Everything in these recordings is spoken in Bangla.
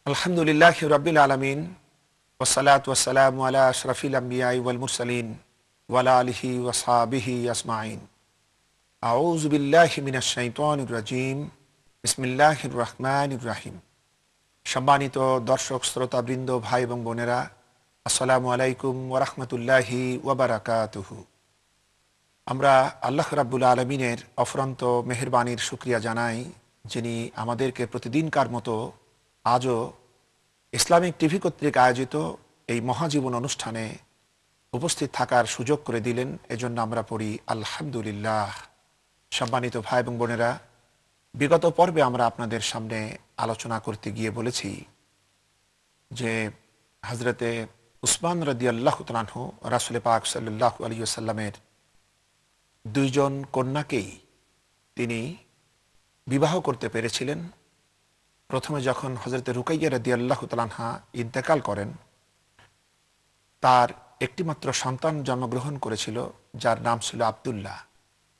আলহামদুলিল্লাহি রাব্বিল আলামিন ওয়াসসালাতু ওয়াসসালামু আলা আশরাফিল আমবিয়াই ওয়াল মুরসালিন ওয়া আলা আলিহি ওয়া সাহবিহি আজমাইন। আউযু বিল্লাহি মিনাশ শাইতানির রাজিম। বিসমিল্লাহির রহমানির রহিম। সম্মানিত দর্শক শ্রোতাবৃন্দ, ভাই এবং বোনেরা, আসসালামু আলাইকুম ওয়া রাহমাতুল্লাহি ওয়া বারাকাতুহু। আমরা আল্লাহ রাব্বুল আলামিনের অফুরন্ত মেহেরবানির শুকরিয়া জানাই, যিনি আমাদেরকে প্রতিদিনকার মতো আজও ইসলামিক টিভি কর্তৃক আয়োজিত এই মহাজীবন অনুষ্ঠানে উপস্থিত থাকার সুযোগ করে দিলেন। এজন্য আমরা পড়ি আলহামদুলিল্লাহ। সম্মানিত ভাই এবং বোনেরা, বিগত পর্বে আমরা আপনাদের সামনে আলোচনা করতে গিয়ে বলেছি যে হজরতে উসমান রাদিয়াল্লাহু তাআলা আনহু রাসূল পাক সাল্লাল্লাহু আলাইহি ওয়াসাল্লামের দুইজন কন্যাকেই তিনি বিবাহ করতে পেরেছিলেন। প্রথমে যখন হজরতে রুকাইয়া রাদিয়াল্লাহু তাআলা আনহা ইন্তেকাল করেন, তার একটিমাত্র সন্তান জন্মগ্রহণ করেছিল, যার নাম ছিল আব্দুল্লাহ।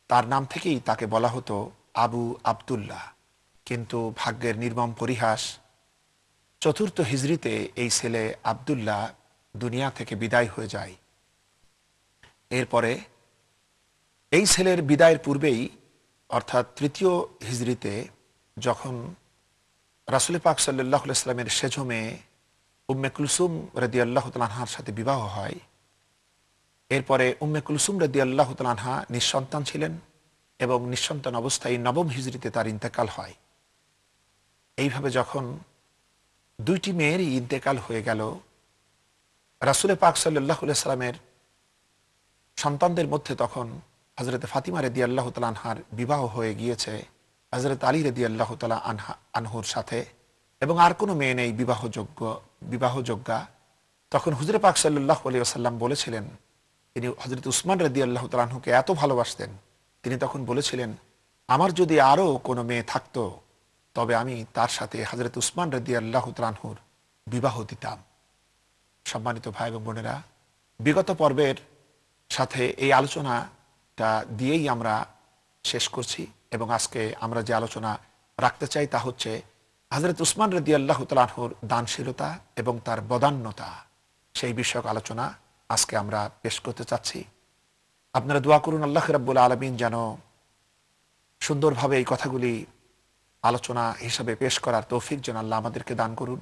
তার নাম থেকেই তাকে বলা হতো আবু আব্দুল্লাহ। কিন্তু ভাগ্যের নির্মম পরিহাস, চতুর্থ হিজরিতে এই ছেলে আব্দুল্লাহ দুনিয়া থেকে বিদায় হয়ে যায়। এরপরে এই ছেলের বিদায়ের পূর্বেই, অর্থাৎ তৃতীয় হিজরিতে, যখন রাসূল পাক সাল্লাল্লাহু আলাইহি ওয়াসাল্লামের সেজ মেয়ে উম্মে কুলসুম রাদিয়াল্লাহু তাআলা আনহার সাথে বিবাহ হয়। এরপরে উম্মে কুলসুম রাদিয়াল্লাহু তাআলা আনহা নিঃসন্তান ছিলেন এবং নিঃসন্তান অবস্থায় নবম হিজরিতে তার ইন্তেকাল হয়। এইভাবে যখন দুইটি মেয়েরই ইন্তেকাল হয়ে গেল, রাসূল পাক সাল্লাল্লাহু আলাইহি ওয়াসাল্লামের সন্তানদের মধ্যে তখন হযরতে ফাতিমা রাদিয়াল্লাহু তাআলা আনহার বিবাহ হয়ে গিয়েছে হযরত আলী রাদিয়াল্লাহু তাআলা আনহুর সাথে, এবং আর কোনো মেয়ে নেই বিবাহযোগ্যা। তখন হুজুরে পাক সাল্লাল্লাহু আলাইহি ওয়াসাল্লাম বলেছিলেন, তিনি হযরত উসমান রাদিয়াল্লাহু তাআলা আনহুকে এত ভালোবাসতেন, তিনি তখন বলেছিলেন, আমার যদি আরও কোনো মেয়ে থাকতো তবে আমি তার সাথে হযরত উসমান রাদিয়াল্লাহু তাআলা আনহুর বিবাহ দিতাম। সম্মানিত ভাই এবং বোনেরা, বিগত পর্বের সাথে এই আলোচনাটা দিয়েই আমরা শেষ করছি, এবং আজকে আমরা যে আলোচনা রাখতে চাই তা হচ্ছে হযরত উসমান রাদিয়াল্লাহু তাআলা আনহুর দানশীলতা এবং তার বদান্যতা। সেই বিষয়ক আলোচনা আজকে আমরা পেশ করতে চাচ্ছি। আপনারা দোয়া করুন আল্লাহ রাব্বুল আলামিন যেন সুন্দরভাবে এই কথাগুলি আলোচনা হিসাবে পেশ করার তৌফিক যেন আল্লাহ আমাদেরকে দান করুন।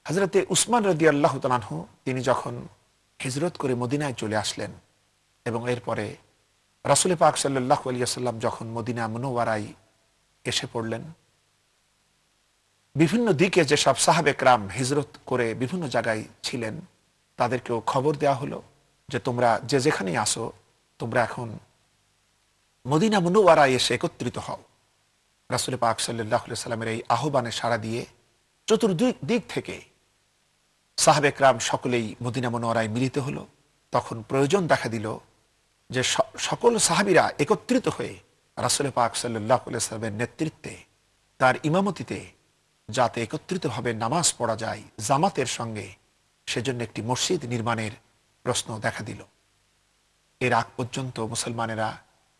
হযরতে উসমান রাদিয়াল্লাহু তাআলা আনহু তিনি যখন হিজরত করে মদিনায় চলে আসলেন, এবং এরপরে রাসূল পাক সাল্লাল্লাহু আলাইহি ওয়াসাল্লাম যখন মদিনা মুনওয়ারায় এসে পড়লেন, বিভিন্ন দিকে যেসব সাহাবে কেরাম হিজরত করে বিভিন্ন জায়গায় ছিলেন তাদেরকেও খবর দেওয়া হলো যে তোমরা যে যেখানেই আসো, তোমরা এখন মদিনা মুনওয়ারায় এসে একত্রিত হও। রাসূল পাক সাল্লাল্লাহু আলাইহি ওয়াসাল্লামের এই আহ্বানে সাড়া দিয়ে চতুর্দিক থেকে সাহাবে কেরাম সকলেই মদিনা মুনওয়ারায় মিলিত হলো। তখন প্রয়োজন দেখা দিল যে সকল সাহাবীরা একত্রিত হয়ে রাসূল পাক সাল্লাল্লাহু আলাইহি ওয়াসাল্লামের নেতৃত্বে, তার ইমামতিতে যাতে একত্রিতভাবে নামাজ পড়া যায় জামাতের সঙ্গে, সেজন্য একটি মসজিদ নির্মাণের প্রশ্ন দেখা দিল। এর আগ পর্যন্ত মুসলমানেরা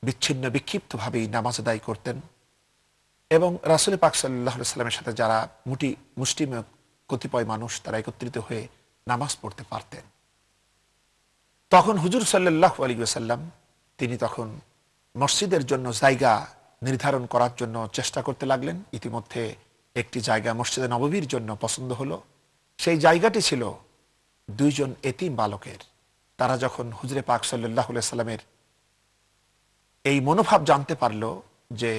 বিচ্ছিন্ন বিক্ষিপ্তভাবেই নামাজ আদায় করতেন, এবং রাসূল পাক সাল্লাল্লাহু আলাইহি ওয়াসাল্লামের সাথে যারা মুষ্টিমেয় কতিপয় মানুষ তারা একত্রিত হয়ে নামাজ পড়তে পারতেন। তখন হুজুর সাল্লাল্লাহু আলাইহি ওয়াসাল্লাম তিনি তখন মসজিদের জন্য জায়গা নির্ধারণ করার জন্য চেষ্টা করতে লাগলেন। ইতিমধ্যে একটি জায়গা মসজিদে নববীর জন্য পছন্দ হলো। সেই জায়গাটি ছিল দুইজন এতিম বালকের। তারা যখন হুজুরে পাক সাল্লাল্লাহু আলাইহি ওয়াসাল্লামের এই মনোভাব জানতে পারল যে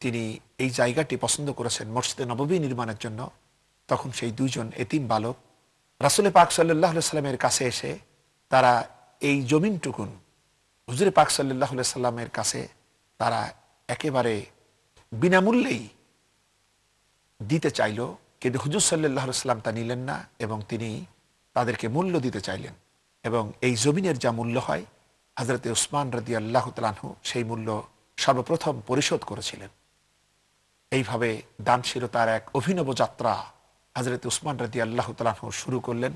তিনি এই জায়গাটি পছন্দ করেছেন মসজিদে নববী নির্মাণের জন্য, তখন সেই দুইজন এতিম বালক রাসূল পাক সাল্লাল্লাহু আলাইহি ওয়াসাল্লামের কাছে এসে তারা এই জমিনটুকুন হুজুরে পাক সাল্লাল্লাহু আলাইহি ওয়াসাল্লামের কাছে তারা একেবারে বিনামূল্যেই দিতে চাইল, কিন্তু হুজুর সাল্লাল্লাহু আলাইহি ওয়াসাল্লাম তা নিলেন না, এবং তিনি তাদেরকে মূল্য দিতে চাইলেন। এবং এই জমিনের যা মূল্য হয়, হযরতে উসমান রাদিয়াল্লাহু তাআলা আনহু সেই মূল্য সর্বপ্রথম পরিশোধ করেছিলেন। এইভাবে দানশীলতার এক অভিনব যাত্রা হযরতে উসমান রাদিয়াল্লাহু তাআলা আনহু শুরু করলেন,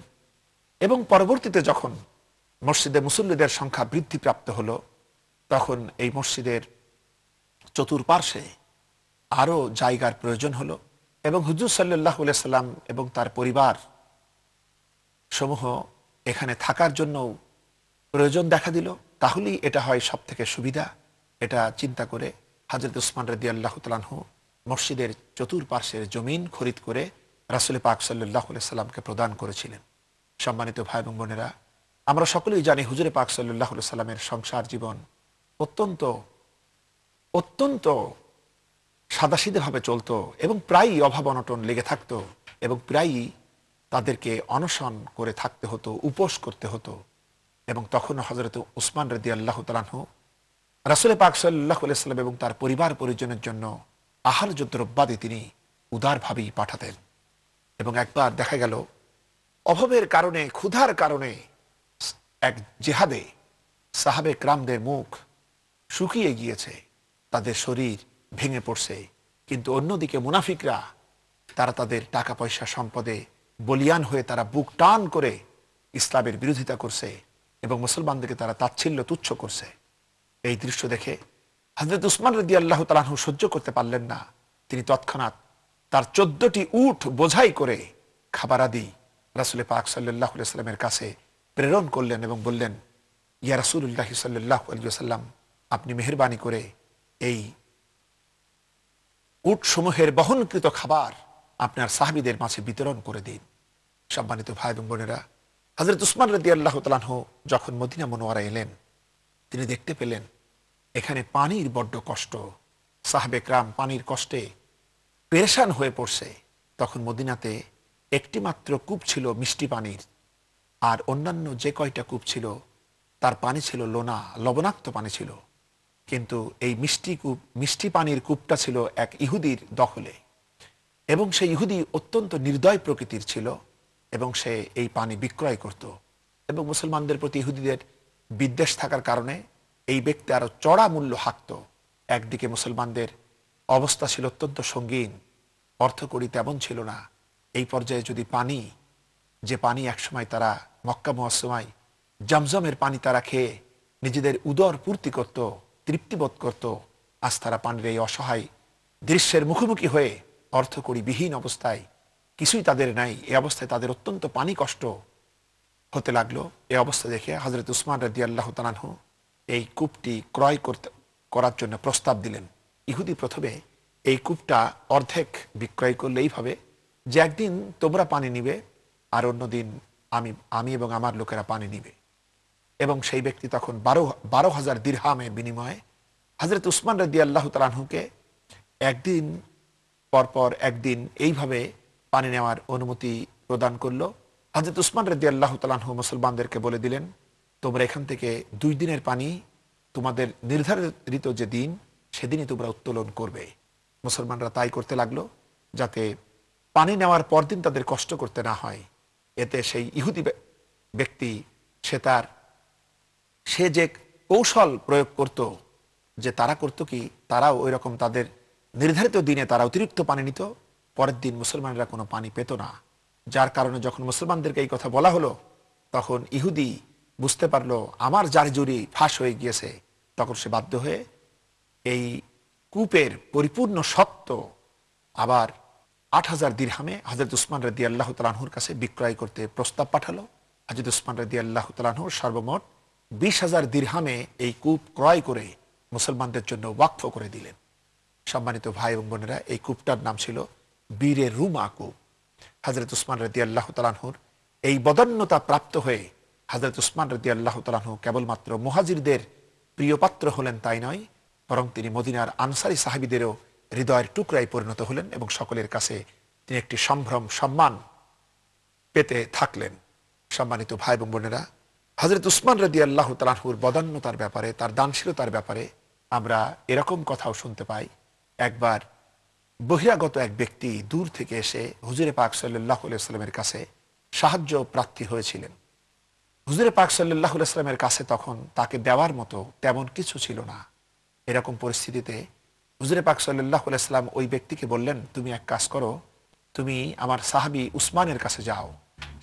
এবং পরবর্তীতে যখন মসজিদে মুসল্লিদের সংখ্যা বৃদ্ধিপ্রাপ্ত হলো, তখন এই মসজিদের চতুর্পার্শ্বে আরও জায়গার প্রয়োজন হলো, এবং হুজুর সাল্লাল্লাহু আলাইহি সাল্লাম এবং তার পরিবার সমূহ এখানে থাকার জন্য প্রয়োজন দেখা দিল, তাহলেই এটা হয় সব থেকে সুবিধা। এটা চিন্তা করে হযরত উসমান রাদিয়াল্লাহু তাআলা আনহু মসজিদের চতুর্পার্শ্বের জমিন খরিদ করে রাসূল পাক সাল্লাল্লাহু আলাইহি সাল্লামকে প্রদান করেছিলেন। সম্মানিত ভাই এবং বোনেরা, আমরা সকলেই জানি হুজুরে পাক সাল্লাল্লাহু আলাইহি সাল্লামের সংসার জীবন অত্যন্ত অত্যন্ত সাদাসিধেভাবে চলতো এবং প্রায়ই অভাব অনটন লেগে থাকতো এবং প্রায়ই তাদেরকে অনশন করে থাকতে হতো, উপোস করতে হতো। এবং তখন হযরত উসমান রাদিয়াল্লাহু তাআলা আনহু রাসূল পাক সাল্লাল্লাহু আলাইহি সাল্লাম এবং তার পরিবার পরিজনের জন্য আহার্য দ্রব্যাদি তিনি উদারভাবেই পাঠাতেন। এবং একবার দেখা গেল অভাবের কারণে, ক্ষুধার কারণে এক জিহাদে সাহাবে ক্রামদের মুখ শুকিয়ে গিয়েছে, তাদের শরীর ভেঙে পড়ছে, কিন্তু অন্যদিকে মুনাফিকরা তারা তাদের টাকা পয়সা সম্পদে বলিয়ান হয়ে তারা বুক টান করে ইসলামের বিরোধিতা করছে এবং মুসলমানদেরকে তারা তাচ্ছিল্য তুচ্ছ করছে। এই দৃশ্য দেখে হযরত উসমান রাদিয়াল্লাহু তাআলা আনহু সহ্য করতে পারলেন না। তিনি তৎক্ষণাৎ তার 14টি উট বোঝাই করে খাবারাদি রাসূল পাক সাল্লাল্লাহু আলাইহি সাল্লামের কাছে প্রেরণ করলেন এবং বললেন, ইয়া রাসূলুল্লাহ সাল্লাল্লাহু আলাইহি ওয়াসাল্লাম, আপনি মেহেরবানি করে এই উট সমূহের বহনকৃত খাবার আপনার সাহাবীদের মাঝে বিতরণ করে দিন। সম্মানিত ভাই এবং বোনেরা, হযরত উসমান রাদিয়াল্লাহু তাআলা আনহু যখন মদিনা মুনওয়ারা এলেন, তিনি দেখতে পেলেন এখানে পানির বড্ড কষ্ট, সাহাবে کرام পানির কষ্টে পেরেশান হয়ে পড়ছে। তখন মদিনাতে একটি মাত্র কূপ ছিল মিষ্টি পানির, আর অন্যান্য যে কয়টা কূপ ছিল তার পানি ছিল লোনা, লবণাক্ত পানি ছিল। কিন্তু এই মিষ্টি পানির কূপটা ছিল এক ইহুদির দখলে, এবং সেই ইহুদি অত্যন্ত নির্দয় প্রকৃতির ছিল এবং সে এই পানি বিক্রয় করত। এবং মুসলমানদের প্রতি ইহুদিদের বিদ্বেষ থাকার কারণে এই ব্যক্তি আরো চড়া মূল্য হাঁকত। একদিকে মুসলমানদের অবস্থা ছিল অত্যন্ত সঙ্গীন, অর্থকড়ি তেমন ছিল না। এই পর্যায়ে যদি পানি, যে পানি একসময় তারা মক্কা মুআজ্জমায় জমজমের পানি তারা খেয়ে নিজেদের উদর পূর্তি করত, তৃপ্তিবোধ করত, আজ তারা পানির এই অসহায় দৃশ্যের মুখোমুখি হয়ে অর্থকড়ি বিহীন অবস্থায়, কিছুই তাদের নাই, এই অবস্থায় তাদের অত্যন্ত পানি কষ্ট হতে লাগলো। এই অবস্থা দেখে হযরত উসমান রাদিয়াল্লাহু তাআলা আনহু এই কূপটি ক্রয় করার জন্য প্রস্তাব দিলেন। ইহুদি প্রথমে এই কূপটা অর্ধেক বিক্রয় করলে এইভাবে যে একদিন তোমরা পানি নিবে আর অন্যদিন আমি এবং আমার লোকেরা পানি নিবে। এবং সেই ব্যক্তি তখন 12,000 দিরহামের বিনিময়ে হযরত উসমান রাদিয়াল্লাহু তাআলা আনহুকে একদিন পরপর একদিন এইভাবে পানি নেওয়ার অনুমতি প্রদান করলো। হযরত উসমান রাদিয়াল্লাহু তাআলা আনহু মুসলমানদেরকে বলে দিলেন, তোমরা এখান থেকে 2 দিনের পানি তোমাদের নির্ধারিত যে দিন সেদিনই তোমরা উত্তোলন করবে। মুসলমানরা তাই করতে লাগলো, যাতে পানি নেওয়ার পরদিন তাদের কষ্ট করতে না হয়। এতে সেই ইহুদি ব্যক্তি সে যে কৌশল প্রয়োগ করত, যে তারা করত কি, তারাও ওই রকম তাদের নির্ধারিত দিনে তারা অতিরিক্ত পানি নিত, পরের দিন মুসলমানরা কোনো পানি পেত না। যার কারণে যখন মুসলমানদেরকে এই কথা বলা হলো, তখন ইহুদি বুঝতে পারলো আমার জারজুরি ফাঁস হয়ে গিয়েছে। তখন সে বাধ্য হয়ে এই কূপের পরিপূর্ণ সত্ত্ব আবার 8,000 দিরহামে হযরত উসমান রাদিয়াল্লাহু তাআলা আনহুর কাছে বিক্রয় করতে প্রস্তাব পাঠালো। হযরত উসমান রাদিয়াল্লাহু তাআলা আনহু সর্বমোট 20,000 দিরহামে এই কূপ ক্রয় করে মুসলমানদের জন্য ওয়াকফ করে দিলেন। সম্মানিত ভাই এবং বোনেরা, এই কূপটার নাম ছিল বীরে রুমা কূপ। হযরত উসমান রাদিয়াল্লাহু তাআলা আনহুর এই বদান্যতা প্রাপ্ত হয়ে হযরত উসমান রাদিয়াল্লাহু তাআলা আনহু কেবলমাত্র মুহাজিরদের প্রিয়পাত্র হলেন তাই নয়, বরং তিনি মদিনার আনসারী সাহাবীদেরও হৃদয়ের টুকরায় পরিণত হলেন এবং সকলের কাছে তিনি একটি সম্ভ্রম সম্মান পেতে থাকলেন। সম্মানিত ভাই এবং বোনেরা, হযরত উসমান রাদিয়াল্লাহু তাআলা আনহুর বদান্যতার ব্যাপারে, তার দানশীলতার ব্যাপারে আমরা এরকম কথাও শুনতে পাই। একবার বহিরাগত এক ব্যক্তি দূর থেকে এসে হুজুরে পাক সাল্লাল্লাহু আলাইহি ওয়াসাল্লামের কাছে সাহায্য প্রার্থী হয়েছিলেন। হুজুরে পাক সাল্লাল্লাহু আলাইহি ওয়াসাল্লামের কাছে তখন তাকে দেওয়ার মতো তেমন কিছু ছিল না। এরকম পরিস্থিতিতে হুজুরে পাক সাল্লাল্লাহু আলাইহি ওয়াসাল্লাম ওই ব্যক্তিকে বললেন, তুমি এক কাজ করো, তুমি আমার সাহাবী উসমানের কাছে যাও,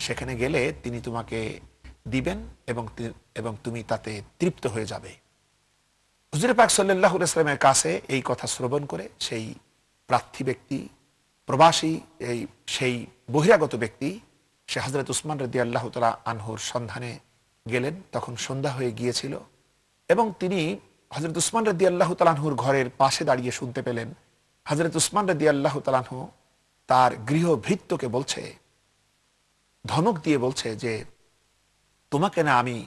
সেখানে গেলে তিনি তোমাকে দিবেন এবং তুমি তাতে তৃপ্ত হয়ে যাবে। হুজুরে পাক সাল্লাল্লাহু আলাইহি ওয়াসাল্লামের কাছে এই কথা শ্রবণ করে সেই প্রার্থী ব্যক্তি প্রবাসী এই সেই বহিরাগত ব্যক্তি সে হযরত উসমান রাদিয়াল্লাহু তাআলা আনহুর সন্ধানে গেলেন। তখন সন্ধ্যা হয়ে গিয়েছিল এবং তিনি হযরত উসমান রাদিয়াল্লাহু তাআলা আনহুর ঘরের পাশে দাঁড়িয়ে শুনতে পেলেন হযরত উসমান রাদিয়াল্লাহু তাআলা আনহু তার গৃহভৃত্যকে বলছে, ধমক দিয়ে বলছে যে তোমাকে না আমি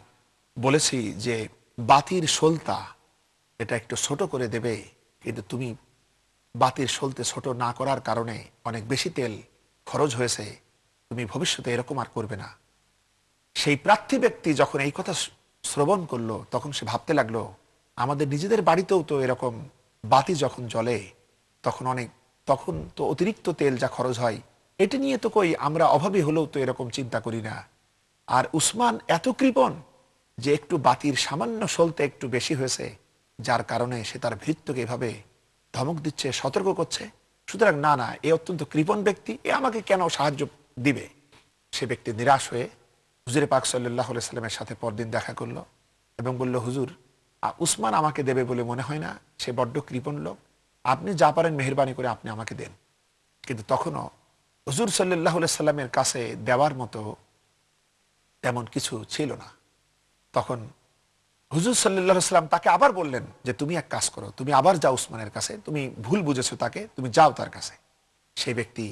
বলেছি যে বাতির সলতা এটা একটু ছোট করে দেবে, কিন্তু তুমি বাতির সলতে ছোট না করার কারণে অনেক বেশি তেল খরচ হয়েছে, তুমি ভবিষ্যতে এরকম আর করবে না। সেই প্রার্থী ব্যক্তি যখন এই কথা শ্রবণ করলো তখন সে ভাবতে লাগলো আমাদের নিজেদের বাড়িতেও তো এরকম বাতি যখন জ্বলে তখন তো অতিরিক্ত তেল যা খরচ হয় এটি নিয়ে তো কই আমরা অভাবী হলেও তো এরকম চিন্তা করি না। আর উসমান এত কৃপণ যে একটু বাতির সামান্য সলতে একটু বেশি হয়েছে, যার কারণে সে তার ভৃত্যকে এভাবে ধমক দিচ্ছে, সতর্ক করছে। সুতরাং না না, এ অত্যন্ত কৃপণ ব্যক্তি, এ আমাকে কেন সাহায্য দিবে। সে ব্যক্তি নিরাশ হয়ে হুজুরে পাক সাল্লাল্লাহু আলাইহি সাল্লামের সাথে পরদিন দেখা করলো এবং বলল, হুজুর উসমান আমাকে দেবে বলে মনে হয় না, সে বড্ড কৃপণ লোক, আপনি যা পারেন মেহেরবানি করে আপনি আমাকে দেন। কিন্তু তখনও হুজুর সাল্লাল্লাহু আলাইহি সাল্লামের কাছে দেওয়ার মতো তেমন কিছু ছিল না। তখন হুজুর সাল্লাল্লাহু আলাইহি সাল্লাম তাকে আবার বললেন যে তুমি এক কাজ করো, তুমি আবার যাও উসমানের কাছে, তুমি ভুল বুঝেছো তাকে, তুমি যাও তার কাছে। সেই ব্যক্তি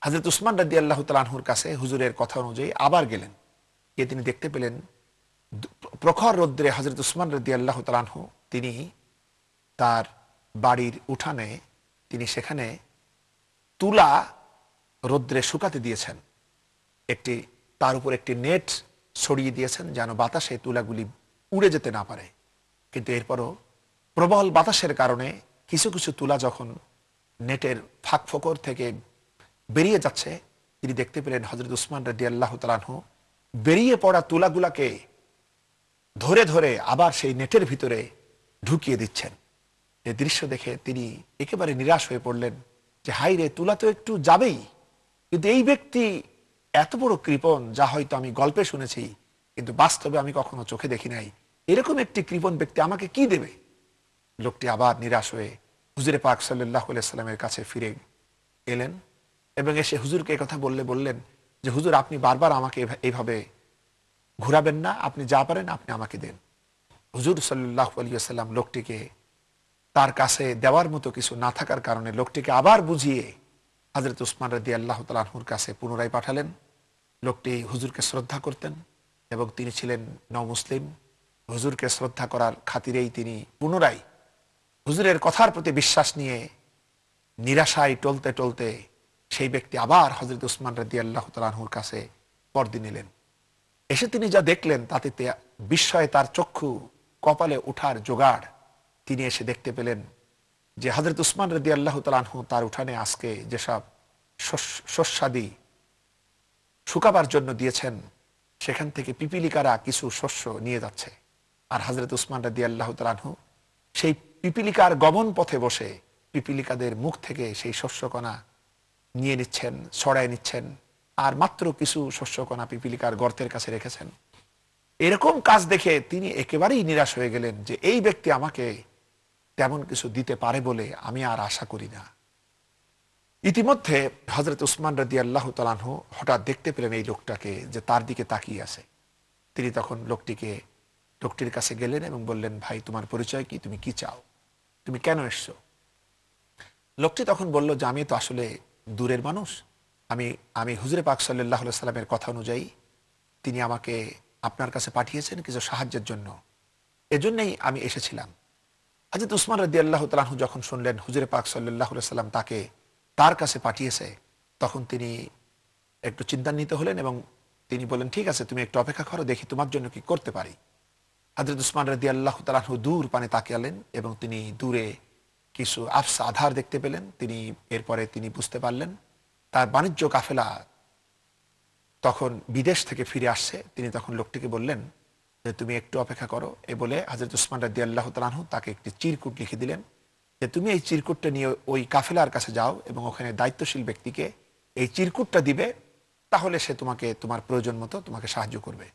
হযরত উসমান রাদিয়াল্লাহু তাআলা আনহুর কাছে হুজুরের কথা অনুযায়ী আবার গেলেন। গিয়ে তিনি দেখতে পেলেন প্রখর রৌদ্রে হযরত উসমান রাদিয়াল্লাহু তাআলা আনহু তিনি তার বাড়ির উঠানে তিনি সেখানে তুলা রৌদ্রে শুকাতে দিয়েছেন, তার উপর একটি নেট ছড়িয়ে দিয়েছেন যেন বাতাসে তুলাগুলি উড়ে যেতে না পারে। কিন্তু এরপরও প্রবল বাতাসের কারণে কিছু কিছু তুলা যখন নেটের ফাঁক ফোকর থেকে বেরিয়ে যাচ্ছে, তিনি দেখতে পেলেন হযরত উসমান রাদিয়াল্লাহু তাআলা আনহু বেরিয়ে পড়া তুলাগুলাকে ধরে ধরে আবার সেই নেটের ভিতরে ঢুকিয়ে দিচ্ছেন। এই দৃশ্য দেখে তিনি একেবারে নিরাশ হয়ে পড়লেন যে হাই রে, তুলা তো একটু যাবেই, কিন্তু এই ব্যক্তি এত বড় কৃপণ যা হয়তো আমি গল্পে শুনেছি কিন্তু বাস্তবে আমি কখনো চোখে দেখি নাই। এরকম একটি কৃপণ ব্যক্তি আমাকে কি দেবে। লোকটি আবার নিরাশ হয়ে হুজুরে পাক সাল্লাল্লাহু আলাইহি সাল্লামের কাছে ফিরে এলেন এবং এসে হুজুরকে কথা বললেন যে হুজুর আপনি বারবার আমাকে এইভাবে ঘুরাবেন না, আপনি যা পারেন আপনি আমাকে দেন। হুজুর সাল্লাল্লাহু আলাইহি ওয়াসাল্লাম লোকটিকে তার কাছে দেওয়ার মতো কিছু না থাকার কারণে লোকটিকে আবার বুঝিয়ে হযরত উসমান রাদিয়াল্লাহু তাআলা আনহুর কাছে পুনরায় পাঠালেন। লোকটি হুজুরকে শ্রদ্ধা করতেন এবং তিনি ছিলেন নও-মুসলিম। হুজুরকে শ্রদ্ধা করার খাতিরেই তিনি পুনরায় হুজুরের কথার প্রতি বিশ্বাস নিয়ে নিরাশায় টলতে টলতে সেই ব্যক্তি আবার হযরত উসমান রাদিয়াল্লাহু তাআলা আনহুর কাছে পরদিন এলেন। এসে তিনি যা দেখলেন তাতে বিস্ময়ে তার চক্ষু কপালে ওঠার জোগাড়। তিনি এসে দেখতে পেলেন যে হযরত উসমান রাদিয়াল্লাহু তাআলা আনহু তার উঠানে আজকে যেসব শস্যাদি শুকাবার জন্য দিয়েছেন সেখান থেকে পিপিলিকারা কিছু শস্য নিয়ে যাচ্ছে। আর হযরত উসমান রাদিয়াল্লাহু তাআলা আনহু সেই পিপিলিকার গমন পথে বসে পিপিলিকাদের মুখ থেকে সেই শস্যকণা নিয়ে নিচ্ছেন, ছড়ায় নিচ্ছেন, আর মাত্র কিছু শস্যকণা পিপিলিকার গর্তের কাছে রেখেছেন। এরকম কাজ দেখে তিনি একেবারেই নিরাশ হয়ে গেলেন যে এই ব্যক্তি আমাকে তেমন কিছু দিতে পারে বলে আমি আর আশা করি না। ইতিমধ্যে হযরত উসমান রাদিয়াল্লাহু তাআলা আনহু হঠাৎ দেখতে পেলেন এই লোকটাকে যে তার দিকে তাকিয়ে আছে। তিনি তখন লোকটির কাছে গেলেন এবং বললেন, ভাই তোমার পরিচয় কি, তুমি কি চাও, তুমি কেন এসছো। লোকটি তখন বলল যে আমি তো আসলে দূরের মানুষ, আমি হুজুরে পাক সাল্লাল্লাহু আলাইহি সাল্লামের কথা অনুযায়ী তিনি আমাকে আপনার কাছে পাঠিয়েছেন কিছু সাহায্যের জন্য, এজন্যই আমি এসেছিলাম। হযরত উসমান রাদিয়াল্লাহু তাআলা আনহু যখন শুনলেন হুজুরে পাক সাল্লাল্লাহু আলাইহি সাল্লাম তাকে তার কাছে পাঠিয়েছে, তখন তিনি একটু চিন্তান্বিত হলেন এবং তিনি বললেন, ঠিক আছে তুমি একটু অপেক্ষা করো, দেখি তোমার জন্য কি করতে পারি। হযরত উসমান রাদিয়াল্লাহু তাআলা আনহু দূর পানে তাকালেন এবং তিনি দূরে কিছু আফসা আধার দেখতে পেলেন। এরপরে তিনি বুঝতে পারলেন তার বাণিজ্য কাফেলা তখন বিদেশ থেকে ফিরে আসছে। তিনি তখন লোকটিকে বললেন যে তুমি একটু অপেক্ষা করো। এ বলে হযরত উসমান রাদিয়াল্লাহু তাআলা আনহু তাকে একটি চিরকুট লিখে দিলেন যে তুমি এই চিরকুটটা নিয়ে ওই কাফেলার কাছে যাও এবং ওখানে দায়িত্বশীল ব্যক্তিকে এই চিরকুটটা দিবে, তাহলে সে তোমার প্রয়োজন মতো তোমাকে সাহায্য করবে।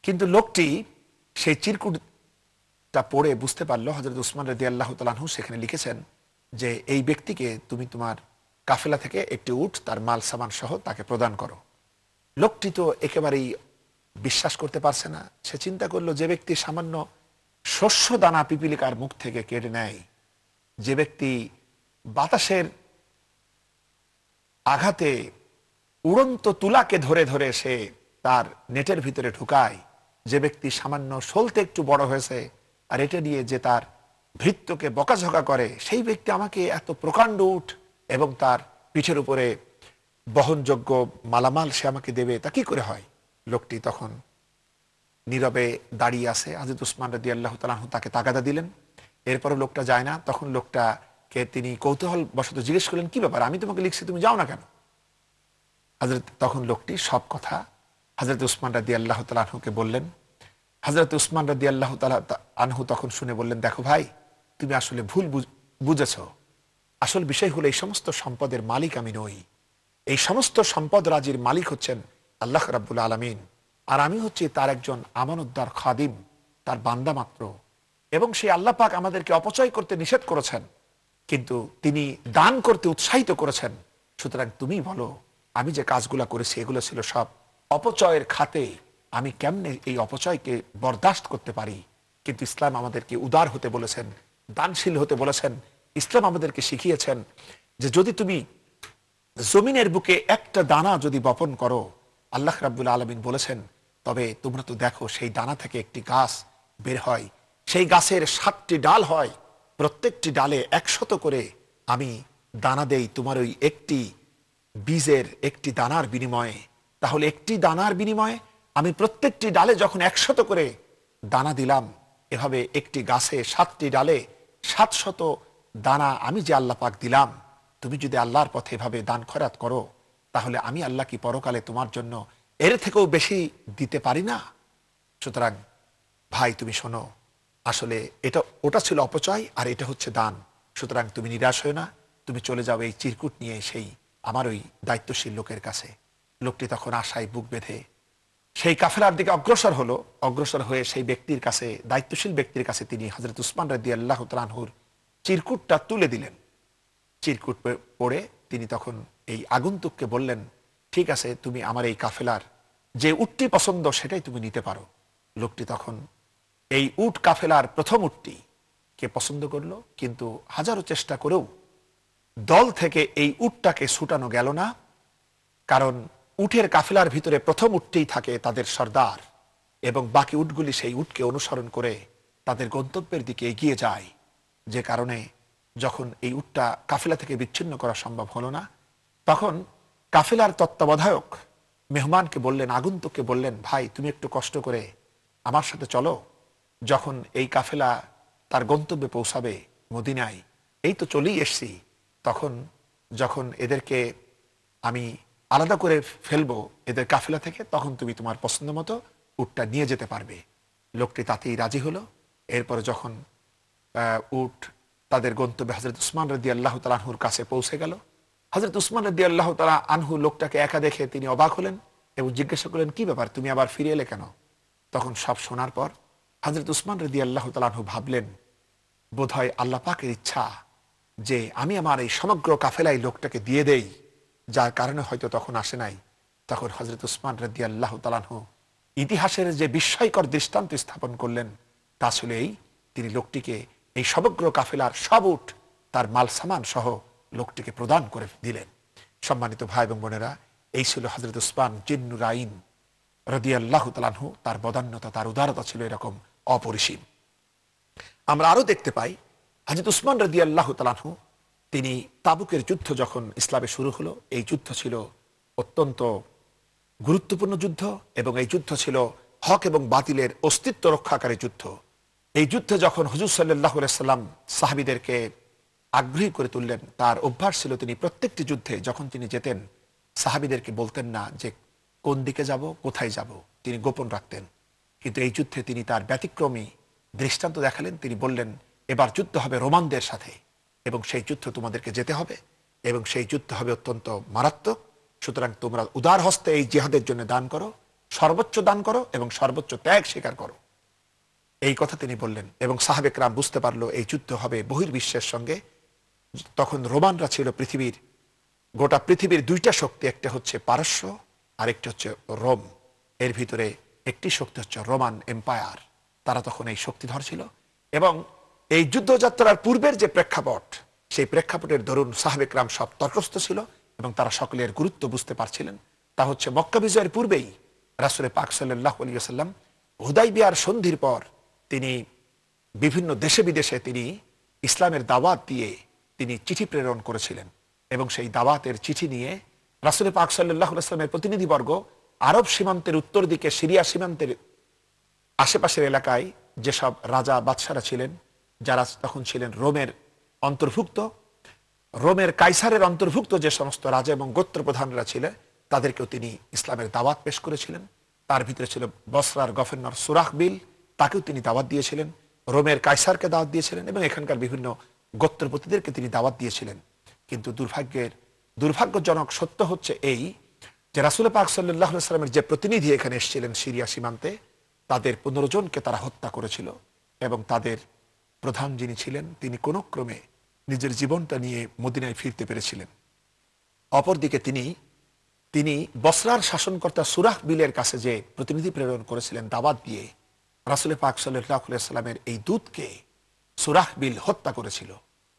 কিন্তু লোকটি সেই চিরকুটটা পড়ে বুঝতে পারলো হযরত উসমান রাদিয়াল্লাহু তাআলা আনহু সেখানে লিখেছেন যে এই ব্যক্তিকে তুমি তোমার কাফেলা থেকে একটি উট তার মাল সামান সহ তাকে প্রদান করো। লোকটি তো একেবারেই বিশ্বাস করতে পারছে না। সে চিন্তা করলো, যে ব্যক্তি সামান্য শস্য দানা পিপিলিকার মুখ থেকে কেড়ে নেয়, যে ব্যক্তি বাতাসের আঘাতে উড়ন্ত তুলাকে ধরে ধরে সে তার নেটের ভিতরে ঢুকায়, যে ব্যক্তি সামান্য সলতে একটু বড় হয়েছে আর এটা নিয়ে যে তার ভৃত্যকে বকাঝকা করে, সেই ব্যক্তি আমাকে এত প্রকাণ্ড উট এবং তার পিঠের উপরে বহনযোগ্য মালামাল সে আমাকে দেবে, তা কি করে হয়? লোকটি তখন নীরবে দাঁড়িয়ে আছে। হযরত উসমান রাদিয়াল্লাহু তাআলা আনহু তাকে তাগাদা দিলেন। এরপরে লোকটা যায় না। তখন লোকটাকে তিনি কৌতূহল বশত জিজ্ঞেস করলেন, কি ব্যাপার, আমি তোমাকে লিখছি, তুমি যাও না কেন? তখন লোকটি সব কথা হযরত উসমান রাদিয়াল্লাহু তাআলা আনহুকে বললেন। হযরত উসমান রাদিয়াল্লাহু তাআলা আনহু তখন শুনে বললেন, দেখো ভাই, তুমি আসলে ভুল বুঝেছ। আসল বিষয় হলো, এই সমস্ত সম্পদের মালিক আমি নই। এই সমস্ত সম্পদ রাজির মালিক হচ্ছেন আল্লাহ রাব্বুল আলামিন, আর আমি হচ্ছি তার একজন আমানতদার খাদিম, তার বান্দা মাত্র। এবং সেই আল্লাহ পাক আমাদেরকে অপচয় করতে নিষেধ করেছেন, কিন্তু তিনি দান করতে উৎসাহিত করেছেন। সুতরাং তুমি বলো, আমি যে কাজগুলা করেছি এগুলো ছিল সব অপচয়ের খাতে। আমি কেমনে এই অপচয়কে বরদাস্ত করতে পারি? কিন্তু ইসলাম আমাদেরকে উদার হতে বলেছেন, দানশীল হতে বলেছেন। ইসলাম আমাদেরকে শিখিয়েছেন যে যদি তুমি জমিনের বুকে একটা দানা যদি বপন করো, আল্লাহ রাব্বুল আলামিন বলেছেন, তবে তোমরা তো দেখো সেই দানা থেকে একটি গাছ বের হয়, সেই গাছের 7টি ডাল হয়, প্রত্যেকটি ডালে 100 করে আমি দানা দেই তোমার ওই একটি বীজের একটি দানার বিনিময়ে। তাহলে একটি দানার বিনিময়ে আমি প্রত্যেকটি ডালে যখন 100 করে দানা দিলাম, এভাবে একটি গাছে 7টি ডালে 700 দানা আমি যে আল্লাহ পাক দিলাম, তুমি যদি আল্লাহর পথে এভাবে দান খয়রাত করো, তাহলে আমি আল্লাহ কি পরকালে তোমার জন্য এর থেকেও বেশি দিতে পারি না? সুতরাং ভাই, তুমি শোনো, আসলে ওটা ছিল অপচয়, আর এটা হচ্ছে দান। সুতরাং তুমি নিরাশ হয়ে না, তুমি চলে যাও এই চিরকুট নিয়ে সেই আমার ওই দায়িত্বশীল লোকের কাছে। লোকটি তখন আশায় বুক বেঁধে সেই কাফেলার দিকে অগ্রসর হলো। অগ্রসর হয়ে সেই ব্যক্তির কাছে, দায়িত্বশীল ব্যক্তির কাছে তিনি হযরত উসমান রাদিয়াল্লাহু তাআলা আনহুর চিরকুটটা তুলে দিলেন। চিরকুট পড়ে তিনি তখন এই আগন্তুককে বললেন, ঠিক আছে, তুমি আমার এই কাফেলার যে উটটি পছন্দ সেটাই তুমি নিতে পারো। লোকটি তখন এই উট কাফেলার প্রথম উটটি কে পছন্দ করলো, কিন্তু হাজারো চেষ্টা করেও দল থেকে এই উটটাকে ছুটানো গেল না। কারণ উটের কাফেলার ভিতরে প্রথম উটটিই থাকে তাদের সর্দার, এবং বাকি উটগুলি সেই উটকে অনুসরণ করে তাদের গন্তব্যের দিকে এগিয়ে যায়। যে কারণে যখন এই উটটা কাফেলা থেকে বিচ্ছিন্ন করা সম্ভব হলো না, তখন কাফেলার তত্ত্বাবধায়ক মেহমানকে বললেন, আগন্তুককে বললেন, ভাই তুমি একটু কষ্ট করে আমার সাথে চলো। যখন এই কাফেলা তার গন্তব্যে পৌঁছাবে মদিনায়, এই তো চলেই এসছি, তখন যখন এদেরকে আমি আলাদা করে ফেলবো এদের কাফেলা থেকে, তখন তুমি তোমার পছন্দ মতো উটটা নিয়ে যেতে পারবে। লোকটি তাতেই রাজি হলো। এরপরে যখন উট তাদের গন্তব্যে হযরত উসমান রাদিয়াল্লাহু তাআলা আনহুর কাছে পৌঁছে গেল, হযরত উসমান রাদিয়াল্লাহু তাআলা আনহু লোকটাকে একা দেখে তিনি অবাক হলেন এবং জিজ্ঞাসা করলেন, কি ব্যাপার, তুমি আবার ফিরে এলে কেন? তখন সব শোনার পর হযরত উসমান রাদিয়াল্লাহু তাআলা আনহু ভাবলেন, বোধহয় আল্লাহ পাকের ইচ্ছা যে আমি আমার এই সমগ্র কাফেলাই লোকটাকে দিয়ে দেই, যার কারণে হয়তো তখন আসে নাই। তখন হযরত উসমান রাদিয়াল্লাহু তাআলা আনহু ইতিহাসের যে বিস্ময়কর দৃষ্টান্ত স্থাপন করলেন, তা আসলেই তিনি লোকটিকে এই সমগ্র কাফেলার সব উট তার মাল সামান সহ লোকটিকে প্রদান করে দিলেন। সম্মানিত ভাই এবং বোনেরা, এই ছিল হযরত উসমান জিন্নুর আইন রাদিয়াল্লাহু তাআলা আনহু। তার বদান্যতা, তার উদারতা ছিল এরকম অপরিসীম। আমরা আরো দেখতে পাই হযরত উসমান রাদিয়াল্লাহু তাআলা আনহু তিনি তাবুকের যুদ্ধ যখন ইসলামে শুরু হলো, এই যুদ্ধ ছিল অত্যন্ত গুরুত্বপূর্ণ যুদ্ধ, এবং এই যুদ্ধ ছিল হক এবং বাতিলের অস্তিত্ব রক্ষাকারী যুদ্ধ। এই যুদ্ধে যখন হুজুর সাল্লাল্লাহু আলাইহি সাল্লাম সাহাবীদেরকে আগ্রহী করে তুললেন, তার অভ্যাস ছিল তিনি প্রত্যেকটি যুদ্ধে যখন তিনি যেতেন, সাহাবীদেরকে বলতেন না যে কোন দিকে যাব, কোথায় যাব, তিনি গোপন রাখতেন। কিন্তু এই যুদ্ধে তিনি তার ব্যতিক্রমী দৃষ্টান্ত দেখালেন। তিনি বললেন, এবার যুদ্ধ হবে রোমানদের সাথে, এবং সেই যুদ্ধ তোমাদেরকে যেতে হবে, এবং সেই যুদ্ধ হবে অত্যন্ত মারাত্মক। সুতরাং তোমরা উদার হস্তে এই জিহাদের জন্য দান করো, সর্বোচ্চ দান করো এবং সর্বোচ্চ ত্যাগ স্বীকার করো। এই কথা তিনি বললেন, এবং সাহাবে কেরাম বুঝতে পারলো এই যুদ্ধ হবে বহির্বিশ্বের সঙ্গে। তখন রোমানরা ছিল পৃথিবীর গোটা পৃথিবীর দুইটা শক্তি, একটা হচ্ছে পারস্য আর একটি হচ্ছে রোম। এর ভিতরে একটি শক্তি হচ্ছে রোমান এম্পায়ার। তারা তখন এই শক্তিধর ছিল এবং এই যুদ্ধযাত্রার পূর্বের যে প্রেক্ষাপট, সেই প্রেক্ষাপটের দরুন সাহাবে কেরাম সব তর্কস্থ ছিল এবং তারা সকলের গুরুত্ব বুঝতে পারছিলেন। তা হচ্ছে মক্কা বিজয়ের পূর্বেই রাসূল পাক সাল্লাল্লাহু আলাইহি ওয়াসাল্লাম হুদাইবিয়ার সন্ধির পর তিনি বিভিন্ন দেশে বিদেশে তিনি ইসলামের দাওয়াত দিয়ে তিনি চিঠি প্রেরণ করেছিলেন এবং সেই দাওয়াতের চিঠি নিয়ে রাসূল পাক সাল্লাল্লাহু আলাইহি ওয়াসাল্লামের প্রতিনিধিবর্গ আরব সীমান্তের উত্তর দিকে সিরিয়া সীমান্তের আশেপাশের এলাকায় যেসব রাজা বাদশারা ছিলেন, যারা তখন ছিলেন রোমের অন্তর্ভুক্ত, রোমের কাইসারের অন্তর্ভুক্ত যে সমস্ত রাজা এবং গোত্র প্রধানরা ছিলেন, তাদেরকেও তিনি ইসলামের দাওয়াত পেশ করেছিলেন। তার ভিতরে ছিল বসরার গভর্নর সুরাহবিল, তাকেও তিনি দাওয়াত দিয়েছিলেন। রোমের কাইসারকে দাওয়াত দিয়েছিলেন এবং এখানকার বিভিন্ন গোত্রপতিদেরকে তিনি দাওয়াত দিয়েছিলেন। কিন্তু দুর্ভাগ্যজনক সত্য হচ্ছে এই যে রাসূল পাক সাল্লাল্লাহু আলাইহি ওয়াসাল্লামের যে প্রতিনিধি এখানে এসেছিলেন সিরিয়া সীমান্তে, তাদের 15 জনকে তারা হত্যা করেছিল এবং তাদের প্রধান যিনি ছিলেন তিনি কোন ক্রমে নিজের জীবনটা নিয়ে মদিনায় ফিরতে পেরেছিলেন। অপরদিকে তিনি বসরার শাসনকর্তা সুরাহবিলের কাছে যে প্রতিনিধি প্রেরণ করেছিলেন দাওয়াত দিয়ে, রাসূল পাক সাল্লাল্লাহু আলাইহি ওয়াসাল্লামের এই দূতকে সুরাহবিল হত্যা করেছিল।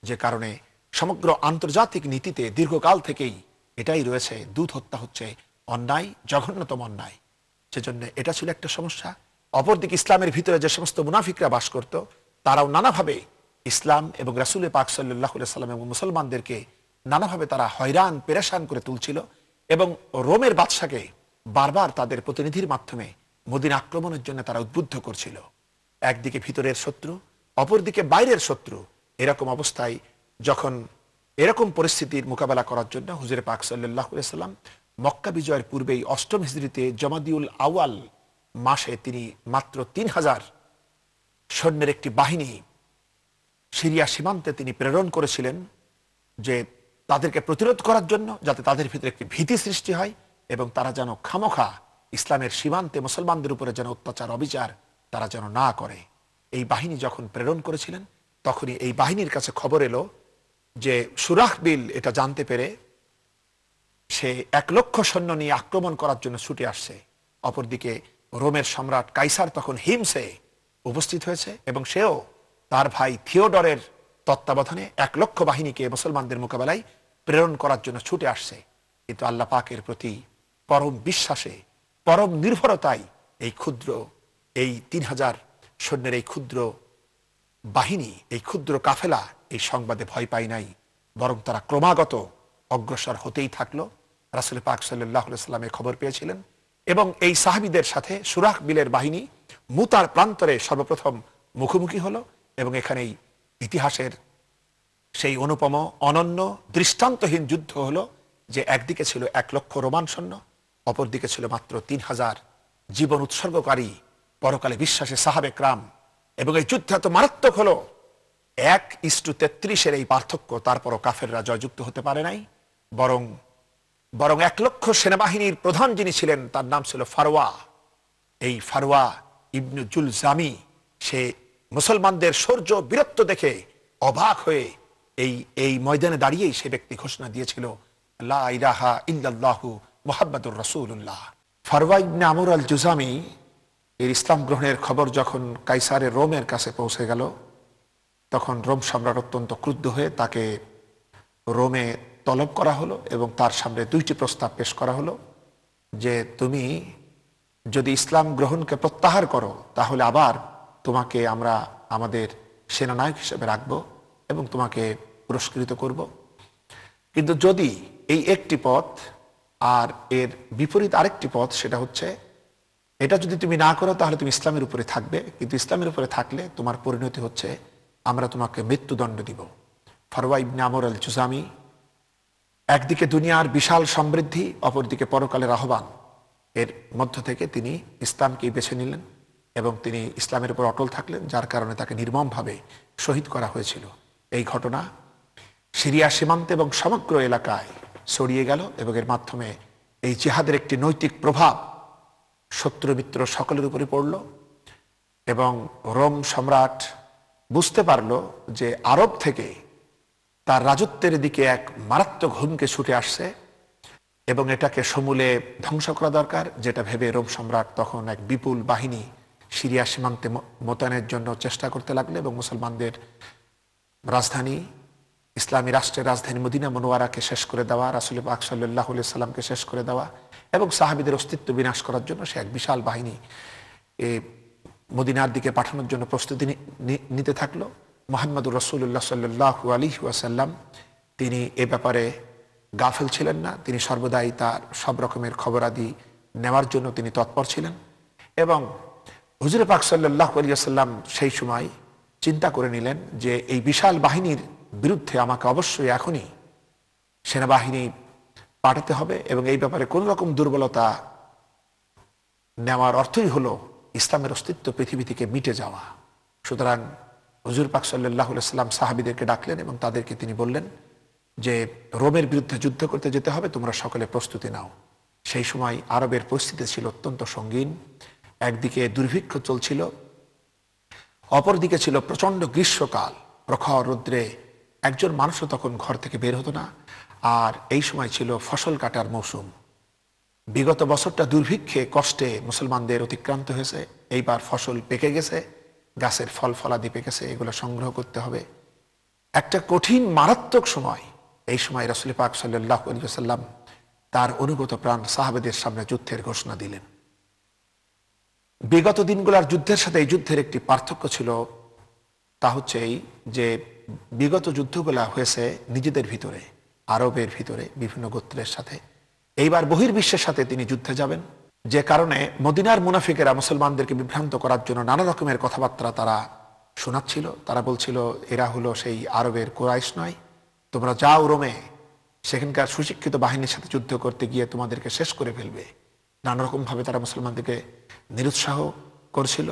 যে কারণে সমগ্র আন্তর্জাতিক নীতিতে দীর্ঘকাল থেকেই এটাই রয়েছে, দূত হত্যা হচ্ছে অন্যায়, জঘন্যতম অন্যায়। সেজন্য এটা ছিল একটা সমস্যা। অপরদিকে ইসলামের ভিতরে যে সমস্ত মুনাফিকরা বাস করত, তারাও নানাভাবে ইসলাম এবং রাসূল পাক সাল্লাল্লাহু আলাইহি ওয়াসাল্লাম এবং মুসলমানদেরকে নানাভাবে তারা হয়রান পেরেশান করে তুলছিল এবং রোমের বাদশাকে বারবার তাদের প্রতিনিধির মাধ্যমে মদিনা আক্রমণের জন্য তারা উদ্বুদ্ধ করছিল। একদিকে ভিতরের শত্রু, অপরদিকে বাইরের শত্রু। এরকম অবস্থায় যখন এরকম পরিস্থিতির মোকাবেলা করার জন্য হুজুর পাক সাল্লাল্লাহু আলাইহি ওয়াসাল্লাম মক্কা বিজয়ের পূর্বেই 8ম হিজরিতে জমাদিউল আউয়াল মাসে তিনি মাত্র 3000 সৈন্যের একটি বাহিনী সিরিয়া সীমান্তে তিনি প্রেরণ করেছিলেন, যে তাদেরকে প্রতিরোধ করার জন্য, যাতে তাদের ভিতরে একটি ভীতি সৃষ্টি হয় এবং তারা যেন খামোখা ইসলামের সীমান্তে মুসলমানদের উপরে যেন অত্যাচার অবিচার তারা যেন না করে। এই বাহিনী যখন প্রেরণ করেছিলেন, তখনই এই বাহিনীর কাছে খবর এলো যে সুরাহবিল এটা জানতে পেরে সে 1 লক্ষ সৈন্য নিয়ে আক্রমণ করার জন্য ছুটে আসছে। অপরদিকে রোমের সম্রাট কাইসার তখন হিমসে উপস্থিত হয়েছে এবং সেও তার ভাই থিওডরের তত্ত্বাবধানে 1 লক্ষ বাহিনীকে মুসলমানদের মোকাবেলায় প্রেরণ করার জন্য ছুটে আসছে। কিন্তু আল্লাহ পাকের প্রতি পরম বিশ্বাসে, পরম নির্ভরতায় এই 3000 সৈন্যের এই ক্ষুদ্র বাহিনী, এই ক্ষুদ্র কাফেলা এই সংবাদে ভয় পায় নাই, বরং তারা ক্রমাগত অগ্রসর হতেই থাকলো। রাসূল পাক সাল্লাল্লাহু আলাইহি ওয়াসাল্লাম খবর পেয়েছিলেন এবং এই সাহাবীদের সাথে সুরাহবিলের বাহিনী মুতার প্রান্তরে সর্বপ্রথম মুখোমুখি হলো এবং এখানেই ইতিহাসের সেই অনুপম অনন্য দৃষ্টান্তহীন যুদ্ধ হলো, যে একদিকে ছিল 1 লক্ষ রোমান সৈন্য, অপরদিকে ছিল মাত্র 3000 জীবন উৎসর্গকারী পরকালে বিশ্বাসী সাহাবে কেরাম। এবং এই যুদ্ধ এত মারাত্মক হলো, 1:33 এই পার্থক্য, তারপরও কাফেররা জয়যুক্ত হতে পারে নাই। বরং 1 লক্ষ সেনাবাহিনীর প্রধান যিনি ছিলেন তার নাম ছিল ফারওয়া। এই ফারওয়া ইবনু জুলজামি, সে মুসলমানদের শৌর্য বীরত্ব দেখে অবাক হয়ে এই ময়দানে দাঁড়িয়েই সে ব্যক্তি ঘোষণা দিয়েছিল, লা ইলাহা ইল্লাল্লাহু মুহাম্মাদুর রাসূলুল্লাহ। ফারওয়া ইবনে আমর আল জুজামি এর ইসলাম গ্রহণের খবর যখন কাইসারের রোমের কাছে পৌঁছে গেল, তখন রোম সম্রাট অত্যন্ত ক্রুদ্ধ হয়ে তাকে রোমে তলব করা হলো এবং তার সামনে 2টি প্রস্তাব পেশ করা হলো, যে তুমি যদি ইসলাম গ্রহণকে প্রত্যাহার করো, তাহলে আবার তোমাকে আমরা আমাদের সেনানায়ক হিসেবে রাখবো এবং তোমাকে পুরস্কৃত করব। কিন্তু যদি এই একটি পথ আর এর বিপরীত আরেকটি পথ, সেটা হচ্ছে এটা যদি তুমি না করো তাহলে তুমি ইসলামের উপরে থাকবে, কিন্তু ইসলামের উপরে থাকলে তোমার পরিণতি হচ্ছে আমরা তোমাকে মৃত্যুদণ্ড দিব। ফারওয়া ইবনে আমর আল জুজামি একদিকে দুনিয়ার বিশাল সমৃদ্ধি, অপরদিকে পরকালের আহ্বান, এর মধ্য থেকে তিনি ইসলামকেই বেছে নিলেন এবং তিনি ইসলামের উপর অটল থাকলেন, যার কারণে তাকে নির্মমভাবে শহীদ করা হয়েছিল। এই ঘটনা সিরিয়া সীমান্তে এবং সমগ্র এলাকায় ছড়িয়ে গেল এবং এর মাধ্যমে এই জিহাদের একটি নৈতিক প্রভাব শত্রু মিত্র সকলের উপরে পড়ল এবং রোম সম্রাট বুঝতে পারল যে আরব থেকে তার রাজত্বের দিকে এক মারাত্মক হুমকি ছুটে আসছে এবং এটাকে সমূলে ধ্বংস করা দরকার, যেটা ভেবে রোম সম্রাট তখন এক বিপুল বাহিনী সিরিয়া সীমান্তে মোতায়েনের জন্য চেষ্টা করতে লাগলো এবং মুসলমানদের রাজধানী, ইসলামী রাষ্ট্রের রাজধানী মদিনা মুনওয়ারাকে শেষ করে দেওয়া, রাসূল পাক সাল্লাল্লাহু আলাইহি সাল্লামকে শেষ করে দেওয়া এবং সাহাবীদের অস্তিত্ব বিনাশ করার জন্য সে এক বিশাল বাহিনী মদিনার দিকে পাঠানোর জন্য প্রস্তুতি নিতে থাকলো। মুহাম্মদুর রাসূলুল্লাহ সাল্লাল্লাহু আলাইহি ওয়াসাল্লাম তিনি এ ব্যাপারে গাফেল ছিলেন না। তিনি সর্বদাই তার সব রকমের খবরাদি নেওয়ার জন্য তিনি তৎপর ছিলেন এবং হুজুর পাক সাল্লাল্লাহু আলাইহি ওয়াসাল্লাম সেই সময় চিন্তা করে নিলেন যে এই বিশাল বাহিনীর বিরুদ্ধে আমাকে অবশ্যই এখনই সেনাবাহিনী পাঠাতে হবে এবং এই ব্যাপারে কোন রকম দুর্বলতা নেওয়ার অর্থই হলো ইসলামের অস্তিত্ব পৃথিবী থেকে মিটে যাওয়া। সুতরাং হুজুর পাক সাল্লাল্লাহু আলাইহি ওয়াসাল্লাম সাহাবীদেরকে ডাকলেন এবং তাদেরকে তিনি বললেন যে রোমের বিরুদ্ধে যুদ্ধ করতে যেতে হবে, তোমরা সকলে প্রস্তুতি নাও। সেই সময় আরবের পরিস্থিতি ছিল অত্যন্ত সঙ্গীন। একদিকে দুর্ভিক্ষ চলছিল, অপরদিকে ছিল প্রচন্ড গ্রীষ্মকাল, প্রখর রৌদ্রে একজন মানুষও তখন ঘর থেকে বের হতো না। আর এই সময় ছিল ফসল কাটার মৌসুম। বিগত বছরটা দুর্ভিক্ষে কষ্টে মুসলমানদের অতিক্রান্ত হয়েছে, এইবার ফসল পেকে গেছে, গাছের ফল ফলাদি পেকেছে, এগুলো সংগ্রহ করতে হবে। একটা কঠিন মারাত্মক সময়। এই সময় রাসূল পাক সাল্লাল্লাহু আলাইহি ওয়াসাল্লাম তার অনুগত প্রাণ সাহাবাদের সামনে যুদ্ধের ঘোষণা দিলেন। বিগত দিনগুলোর যুদ্ধের সাথে এই যুদ্ধের একটি পার্থক্য ছিল, তা হচ্ছে এই যে বিগত যুদ্ধগুলা হয়েছে নিজেদের ভিতরে, আরবের ভিতরে বিভিন্ন গোত্রের সাথে। এইবার বহির্বিশ্বের সাথে তিনি যুদ্ধে যাবেন, যে কারণে মদিনার মুনাফিকেরা মুসলমানদেরকে বিভ্রান্ত করার জন্য নানা রকমের কথাবার্তা তারা শোনাচ্ছিল। তারা বলছিল এরা হলো সেই আরবের কুরাইশ নয়, তোমরা যাও রোমে, সেখানকার সুশিক্ষিত বাহিনীর সাথে যুদ্ধ করতে গিয়ে তোমাদেরকে শেষ করে ফেলবে। নানা রকম ভাবে তারা মুসলমানদেরকে নিরুৎসাহ করছিল।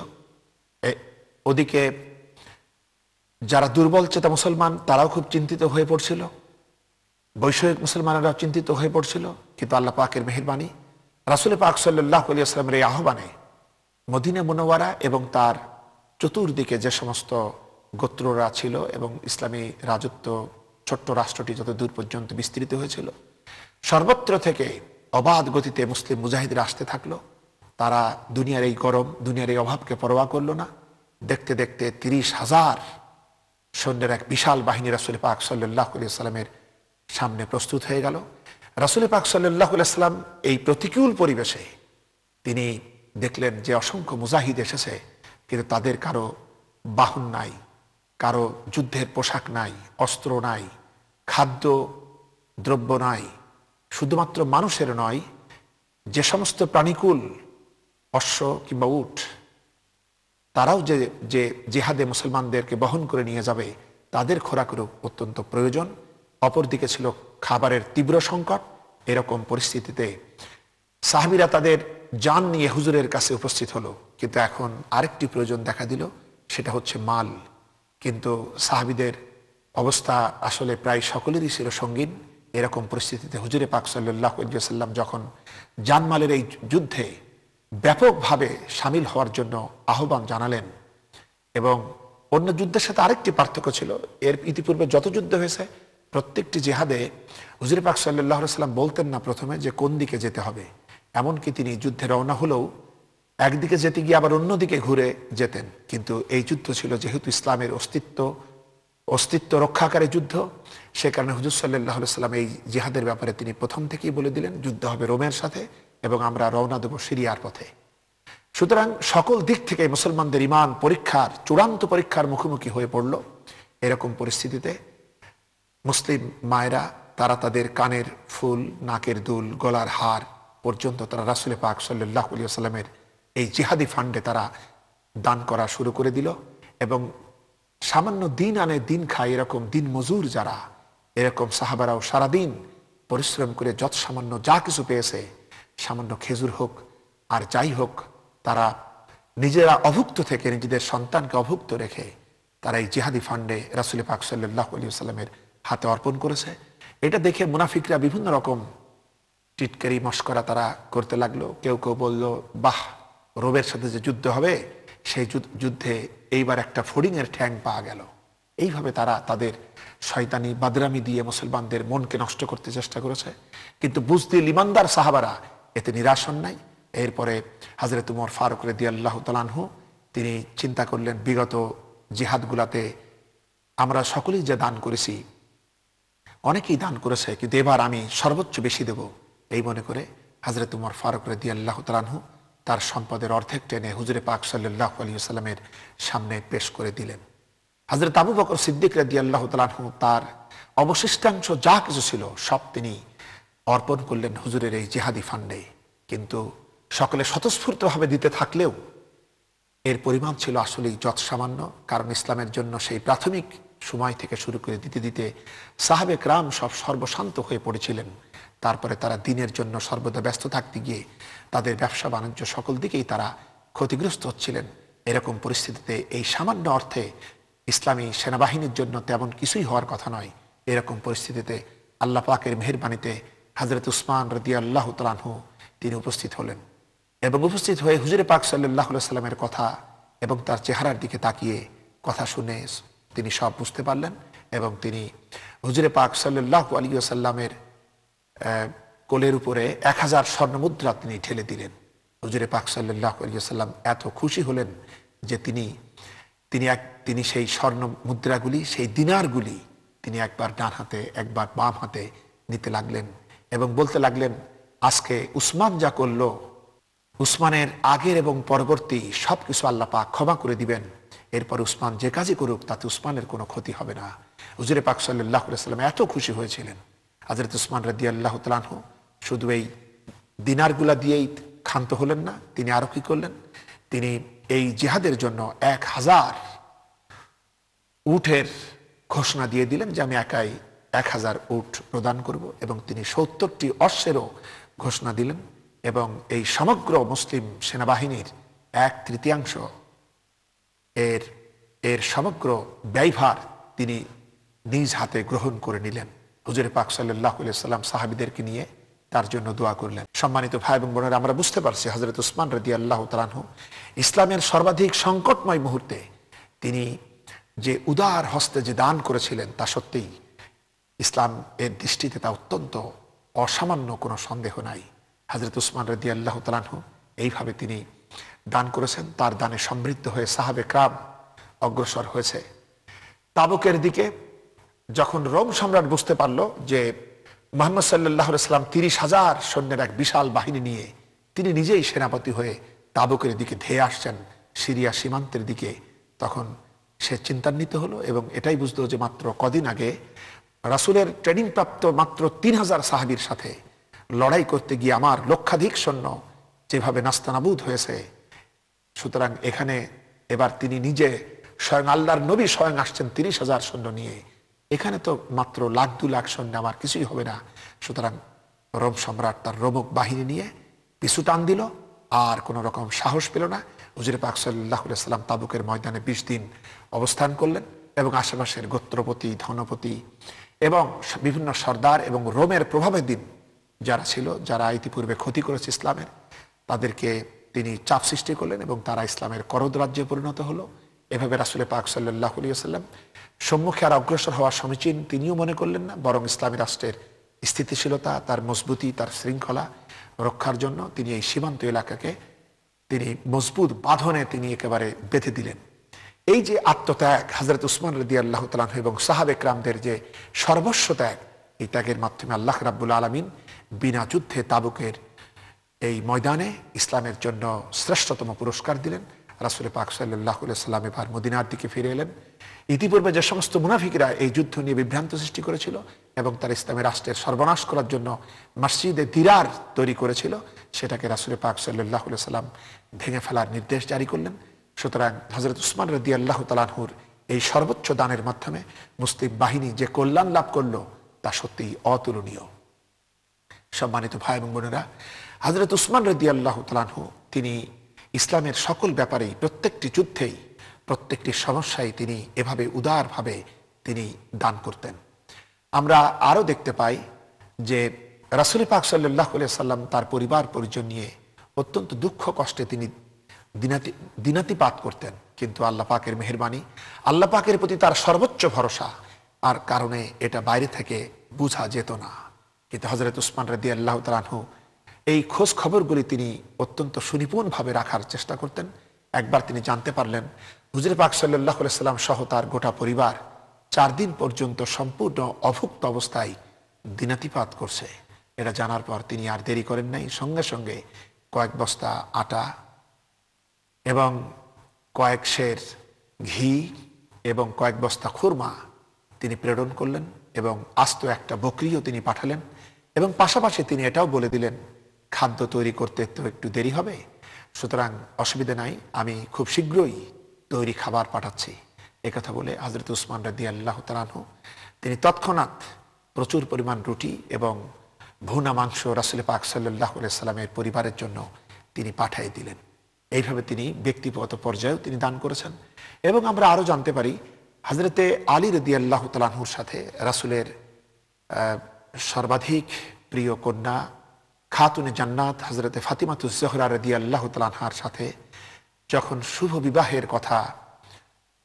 ওদিকে যারা দুর্বল চেতা মুসলমান তারাও খুব চিন্তিত হয়ে পড়ছিল, বৈষয়িক মুসলমানেরাও চিন্তিত হয়ে পড়ছিল। কিন্তু আল্লাহ পাকের মেহেরবানি, রাসূল পাক সাল্লাল্লাহু আলাইহি ওয়াসাল্লামের এই আহ্বানে মদিনা মুনওয়ারা এবং তার চতুর্দিকে যে সমস্ত গোত্ররা ছিল এবং ইসলামী রাজত্ব ছোট্ট রাষ্ট্রটি যত দূর পর্যন্ত বিস্তৃত হয়েছিল, সর্বত্র থেকে অবাধ গতিতে মুসলিম মুজাহিদরা আসতে থাকলো। তারা দুনিয়ার এই গরম, দুনিয়ার এই অভাবকে পরোয়া করলো না। দেখতে দেখতে 30,000 সৈন্যের এক বিশাল বাহিনী রাসূল পাক সাল্লাল্লাহু আলাইহি ওয়াসাল্লামের সামনে প্রস্তুত হয়ে গেল। রাসূল পাক সাল্লাল্লাহু আলাইহি ওয়াসাল্লাম এই প্রতিকূল পরিবেশে তিনি দেখলেন যে অসংখ্য মুজাহিদ এসেছে, কিন্তু তাদের কারো বাহন নাই, কারো যুদ্ধের পোশাক নাই, অস্ত্র নাই, খাদ্য দ্রব্য নাই। শুধুমাত্র মানুষের নয়, যে সমস্ত প্রাণীকুল অশ্ব কিংবা উট, তারাও যে যে জিহাদে মুসলমানদেরকে বহন করে নিয়ে যাবে, তাদের খোরাকেরও অত্যন্ত প্রয়োজন। অপরদিকে ছিল খাবারের তীব্র সংকট। এরকম পরিস্থিতিতে সাহাবীরা তাদের জান নিয়ে হুজুরের কাছে উপস্থিত হলো, কিন্তু এখন আরেকটি প্রয়োজন দেখা দিল, সেটা হচ্ছে মাল। কিন্তু সাহাবীদের অবস্থা আসলে প্রায় সকলেরই ছিল সঙ্গীন। এরকম পরিস্থিতিতে হুজুরে পাক সাল্লাল্লাহু আলাইহি ওয়াসাল্লাম যখন জানমালের এই যুদ্ধে ব্যাপকভাবে সামিল হওয়ার জন্য আহ্বান জানালেন, এবং অন্য যুদ্ধের সাথে আরেকটি পার্থক্য ছিল, এর ইতিপূর্বে যত যুদ্ধ হয়েছে প্রত্যেকটি জিহাদে হুজুরে পাক সাল্লাল্লাহু আলাইহি ওয়াসাল্লাম বলতেন না প্রথমে যে কোন দিকে যেতে হবে। এমনকি তিনি যুদ্ধে রওনা হলেও একদিকে যেতে গিয়ে আবার অন্যদিকে ঘুরে যেতেন। কিন্তু এই যুদ্ধ ছিল যেহেতু ইসলামের অস্তিত্ব রক্ষাকারী যুদ্ধ, সে কারণে হুজুর সাল্লাল্লাহু আলাইহি ওয়াসাল্লাম এই জিহাদের ব্যাপারে তিনি প্রথম থেকেই বলে দিলেন যুদ্ধ হবে রোমের সাথে এবং আমরা রওনা দেব সিরিয়ার পথে। সুতরাং সকল দিক থেকে মুসলমানদের ঈমান পরীক্ষার, চূড়ান্ত পরীক্ষার মুখোমুখি হয়ে পড়ল। এরকম পরিস্থিতিতে মুসলিম মায়েরা তারা তাদের কানের ফুল, নাকের দুল, গলার হার পর্যন্ত তারা রাসূল পাক সাল্লাল্লাহু আলাইহি ওয়াসাল্লামের এই জিহাদি ফান্ডে তারা দান করা শুরু করে দিল। এবং সামান্য দিন আনে দিন খায় এরকম দিন মজুর যারা, এরকম সাহাবারাও সারাদিন পরিশ্রম করে যত সামান্য যা কিছু পেয়েছে, সামান্য খেজুর হোক আর যাই হোক, তারা নিজেরা অভুক্ত থেকে নিজেদের সন্তানকে অভুক্ত রেখে তারা এই জিহাদি ফান্ডে রাসূল পাক সাল্লাল্লাহু আলাইহি ওয়াসাল্লামের হাতে অর্পণ করেছে। এটা দেখে মুনাফিকরা বিভিন্ন রকম টিটকারি মশকরা তারা করতে লাগলো। কেউ কেউ বলল, বাহ, রোমের সাথে যে যুদ্ধ হবে সেই যুদ্ধে এইবার একটা ফড়িংয়ের ঠ্যাং পাওয়া গেল। এইভাবে তারা তাদের শয়তানি বাদরামি দিয়ে মুসলমানদের মনকে নষ্ট করতে চেষ্টা করেছে। কিন্তু বুজদিল ইমানদার সাহাবারা এতে নিরাশ হন নাই। এরপরে হযরত উমর ফারুক রাদিয়াল্লাহু তাআলা আনহু তিনি চিন্তা করলেন, বিগত জিহাদগুলাতে আমরা সকলেই যে দান করেছি, অনেকেই দান করেছে, কিন্তু এবার আমি সর্বোচ্চ বেশি দেব। এই মনে করে হযরত উমর ফারুক রাদিয়াল্লাহু তাআলা আনহু তার সম্পদের অর্ধেক টেনে হুজুরে পাক সাল্লাল্লাহু আলাইহি ওয়াসাল্লামের সামনে পেশ করে দিলেন। হযরত আবু বকর সিদ্দিক রাদিয়াল্লাহু তাআলা আনহু তার অবশিষ্টাংশ যা কিছু ছিল সব তিনি অর্পণ করলেন হুজুরের এই জিহাদি ফান্ডে। কিন্তু সকলে স্বতঃস্ফূর্তভাবে দিতে থাকলেও এর পরিমাণ ছিল আসলেই যৎসামান্য। কারণ ইসলামের জন্য সেই প্রাথমিক সময় থেকে শুরু করে দিতে দিতে সাহাবে کرام সব সর্বশান্ত হয়ে পড়েছিলেন। তারপরে তারা দিনের জন্য সর্বদা ব্যস্ত থাকতে গিয়ে তাদের ব্যবসা বাণিজ্য সকল দিকেই তারা ক্ষতিগ্রস্ত হচ্ছিলেন। এরকম পরিস্থিতিতে এই সামান্য অর্থে ইসলামী সেনাবাহিনীর জন্য তেমন কিছুই হওয়ার কথা নয়। এরকম পরিস্থিতিতে আল্লাহ পাকের মেহেরবানিতে হযরত উসমান রাদিয়াল্লাহু তাআলা আনহু তিনি উপস্থিত হলেন এবং উপস্থিত হয়ে হুজুরে পাক সাল্লাল্লাহু আলাইহি সাল্লামের কথা এবং তার চেহারার দিকে তাকিয়ে কথা শুনে তিনি সব বুঝতে পারলেন এবং তিনি হুজুরে পাক সাল্লাল্লাহু আলাইহি ওয়াসাল্লামের কোলের উপরে 1000 স্বর্ণ মুদ্রা তিনি ঢেলে দিলেন। হুজুরে পাক সাল্লাল্লাহু আলাইহি ওয়াসাল্লাম এত খুশি হলেন যে তিনি সেই স্বর্ণ মুদ্রাগুলি, সেই দিনারগুলি তিনি একবার ডান হাতে একবার বাম হাতে নিতে লাগলেন এবং বলতে লাগলেন, আজকে উসমান যা করলো, উসমানের আগের এবং পরবর্তী সবকিছু আল্লাহ পাক ক্ষমা করে দিবেন। এরপর উসমান যে কাজই করুক তাতে উসমানের কোনো ক্ষতি হবে না। হুজুরে পাক সাল্লাল্লাহু আলাইহি ওয়াসাল্লাম এত খুশি হয়েছিলেন। হযরত উসমান রাদিয়াল্লাহু তাআলা আনহু শুধু এই দিনারগুলা দিয়েই ক্ষান্ত হলেন না, তিনি আরো কি করলেন, তিনি এই জিহাদের জন্য 1000 উটের ঘোষণা দিয়ে দিলেন যে আমি একাই 1000 উট প্রদান করব এবং তিনি 70টি অশ্বেরও ঘোষণা দিলেন এবং এই সমগ্র মুসলিম সেনাবাহিনীর 1/3 এর সমগ্র ব্যয়ভার তিনি নিজ হাতে গ্রহণ করে নিলেন। হুজুরে পাক সাল্লাল্লাহু আলাইহি ওয়াসাল্লাম সাহাবীদেরকে নিয়ে তার জন্য দোয়া করলেন। সম্মানিত ভাই এবং বোনেরা, আমরা বুঝতে পারছি হযরত উসমান রাদিয়াল্লাহু তাআলা আনহু ইসলামের সর্বাধিক সংকটময় মুহূর্তে তিনি যে উদার হস্তে যে দান করেছিলেন তা সত্যিই ইসলাম এর দৃষ্টিতে তা অত্যন্ত অসামান্য, কোনো সন্দেহ নাই। হযরত উসমান রাদিয়াল্লাহু তাআলা আনহু এইভাবে তিনি দান করেছেন। তার দানে সমৃদ্ধ হয়ে সাহাবে کرام অগ্রসর হয়েছে তাবুকের দিকে। যখন রোম সম্রাট বুঝতে পারল যে মুহাম্মদ সাল্লাল্লাহু আলাইহি ওয়াসাল্লাম 30,000 সৈন্যের এক বিশাল বাহিনী নিয়ে তিনি নিজেই সেনাপতি হয়ে তাবুকের দিকে ধেয়ে আসছেন, সিরিয়া সীমান্তের দিকে, তখন সে চিন্তান্বিত হলো এবং এটাই বুঝলো যে মাত্র কদিন আগে রাসূলের ট্রেনিং প্রাপ্ত মাত্র 3000 সাহাবীর সাথে লড়াই করতে গিয়ে আমার লক্ষাধিক সৈন্য যেভাবে নাস্তানাবুদ হয়েছে, সুতরাং এখানে এবার তিনি নিজে স্বয়ং আল্লাহর নবী স্বয়ং আসছেন 30,000 সৈন্য নিয়ে, এখানে তো মাত্র 1,00,000-2,00,000 সৈন্য, আমার কিছুই হবে না। সুতরাং রোম সম্রাট তার রোমক বাহিনী নিয়ে পিছু টান দিল, আর কোন রকম সাহস পেল না। হুজুরে পাক সাল্লাল্লাহু আলাইহি ওয়াসাল্লাম তাবুকের ময়দানে 20 দিন অবস্থান করলেন এবং আশেপাশের গোত্রপতি, ধনপতি এবং বিভিন্ন সর্দার এবং রোমের প্রভাবাধীন যারা ছিল, যারা ইতিপূর্বে ক্ষতি করেছে ইসলামের, তাদেরকে তিনি চাপ সৃষ্টি করলেন এবং তারা ইসলামের করদ রাজ্যে পরিণত হলো। এভাবে রাসূল পাক সাল্লাল্লাহু আলাইহি ওয়াসাল্লাম সম্মুখে আর অগ্রসর হওয়া সমীচীন তিনিও মনে করলেন না, বরং ইসলামী রাষ্ট্রের স্থিতিশীলতা, তার মজবুতি, তার শৃঙ্খলা রক্ষার জন্য তিনি এই সীমান্ত এলাকাকে তিনি মজবুত বাঁধনে তিনি একেবারে বেঁধে দিলেন। এই যে আত্মত্যাগ হযরত উসমান রাদিয়াল্লাহু তাআলা আনহু এবং সাহাবে کرامদের যে সর্বস্ব ত্যাগ, এই ত্যাগের মাধ্যমে আল্লাহ রাব্বুল আলামিন বিনা যুদ্ধে তাবুকের এই ময়দানে ইসলামের জন্য শ্রেষ্ঠতম পুরস্কার দিলেন। রাসূল পাক সাল্লাল্লাহু আলাইহি ওয়াসাল্লাম এবার মদিনার দিকে ফিরে এলেন। ইতিপূর্বে যে সমস্ত মুনাফিকরা এই যুদ্ধ নিয়ে বিভ্রান্ত সৃষ্টি করেছিল এবং তার ইসলামী রাষ্ট্রের সর্বনাশ করার জন্য মসজিদে দিরার তৈরি করেছিল, সেটাকে রাসূল পাক সাল্লাল্লাহু আলাইহি ওয়াসাল্লাম ভেঙে ফেলার নির্দেশ জারি করলেন। সুতরাং হযরত উসমান রাদিয়াল্লাহু তাআলা আনহুর এই সর্বোচ্চ দানের মাধ্যমে মুসলিম বাহিনী যে কল্যাণ লাভ করলো তা সত্যিই অতুলনীয়। সম্মানিত ভাই এবং বোনেরা, হযরত উসমান রাদিয়াল্লাহু তাআলা আনহু তিনি ইসলামের সকল ব্যাপারেই, প্রত্যেকটি যুদ্ধেই, প্রত্যেকটি সমস্যায় তিনি এভাবে উদারভাবে তিনি দান করতেন। আমরা আরো দেখতে পাই যে রাসূল পাক সাল্লাল্লাহু আলাইহি ওয়াসাল্লাম তার পরিবার পরিজন নিয়ে অত্যন্ত দুঃখ কষ্টে তিনি দিনাতিপাত করতেন। কিন্তু আল্লাহ পাকের মেহেরবানি, আল্লাহ পাকের প্রতি তার সর্বোচ্চ ভরসা আর কারণে এটা বাইরে থেকে বোঝা যেত না। কিন্তু হযরত উসমান রাদিয়াল্লাহু তাআলা আনহু এই খোঁজ খবরগুলি তিনি অত্যন্ত সুনিপুণভাবে রাখার চেষ্টা করতেন। একবার তিনি জানতে পারলেন হুজুর পাক সাল্লাল্লাহু আলাইহি সাল্লাম সহ তার গোটা পরিবার 4 দিন পর্যন্ত সম্পূর্ণ অভুক্ত অবস্থায় দিনাতিপাত করছে। এটা জানার পর তিনি আর দেরি করেন নাই, সঙ্গে সঙ্গে কয়েক বস্তা আটা এবং কয়েক সের ঘি এবং কয়েক বস্তা খুরমা তিনি প্রেরণ করলেন এবং আস্ত একটা বকরিও তিনি পাঠালেন। এবং পাশাপাশি তিনি এটাও বলে দিলেন, খাদ্য তৈরি করতে তো একটু দেরি হবে, সুতরাং অসুবিধা নাই, আমি খুব শীঘ্রই তৈরি খাবার পাঠাচ্ছি। একথা বলে হযরত উসমান রাদিয়াল্লাহু তাআলা আনহু তিনি তৎক্ষণাৎ প্রচুর পরিমাণ রুটি এবং ভুনা মাংস রাসূল পাক সাল্লাল্লাহু আলাইহি সাল্লামের পরিবারের জন্য তিনি পাঠিয়ে দিলেন। এইভাবে তিনি ব্যক্তিগত পর্যায়েও তিনি দান করেছেন। এবং আমরা আরো জানতে পারি হযরতে আলী রাদিয়াল্লাহু তাআলা আনহুর সাথে রাসূলের সর্বাধিক প্রিয় কন্যা খাতুনে জান্নাত হযরতে ফাতিমাতুজ জোহরা রাদিয়াল্লাহু তাআলা আনহার সাথে যখন শুভ বিবাহের কথা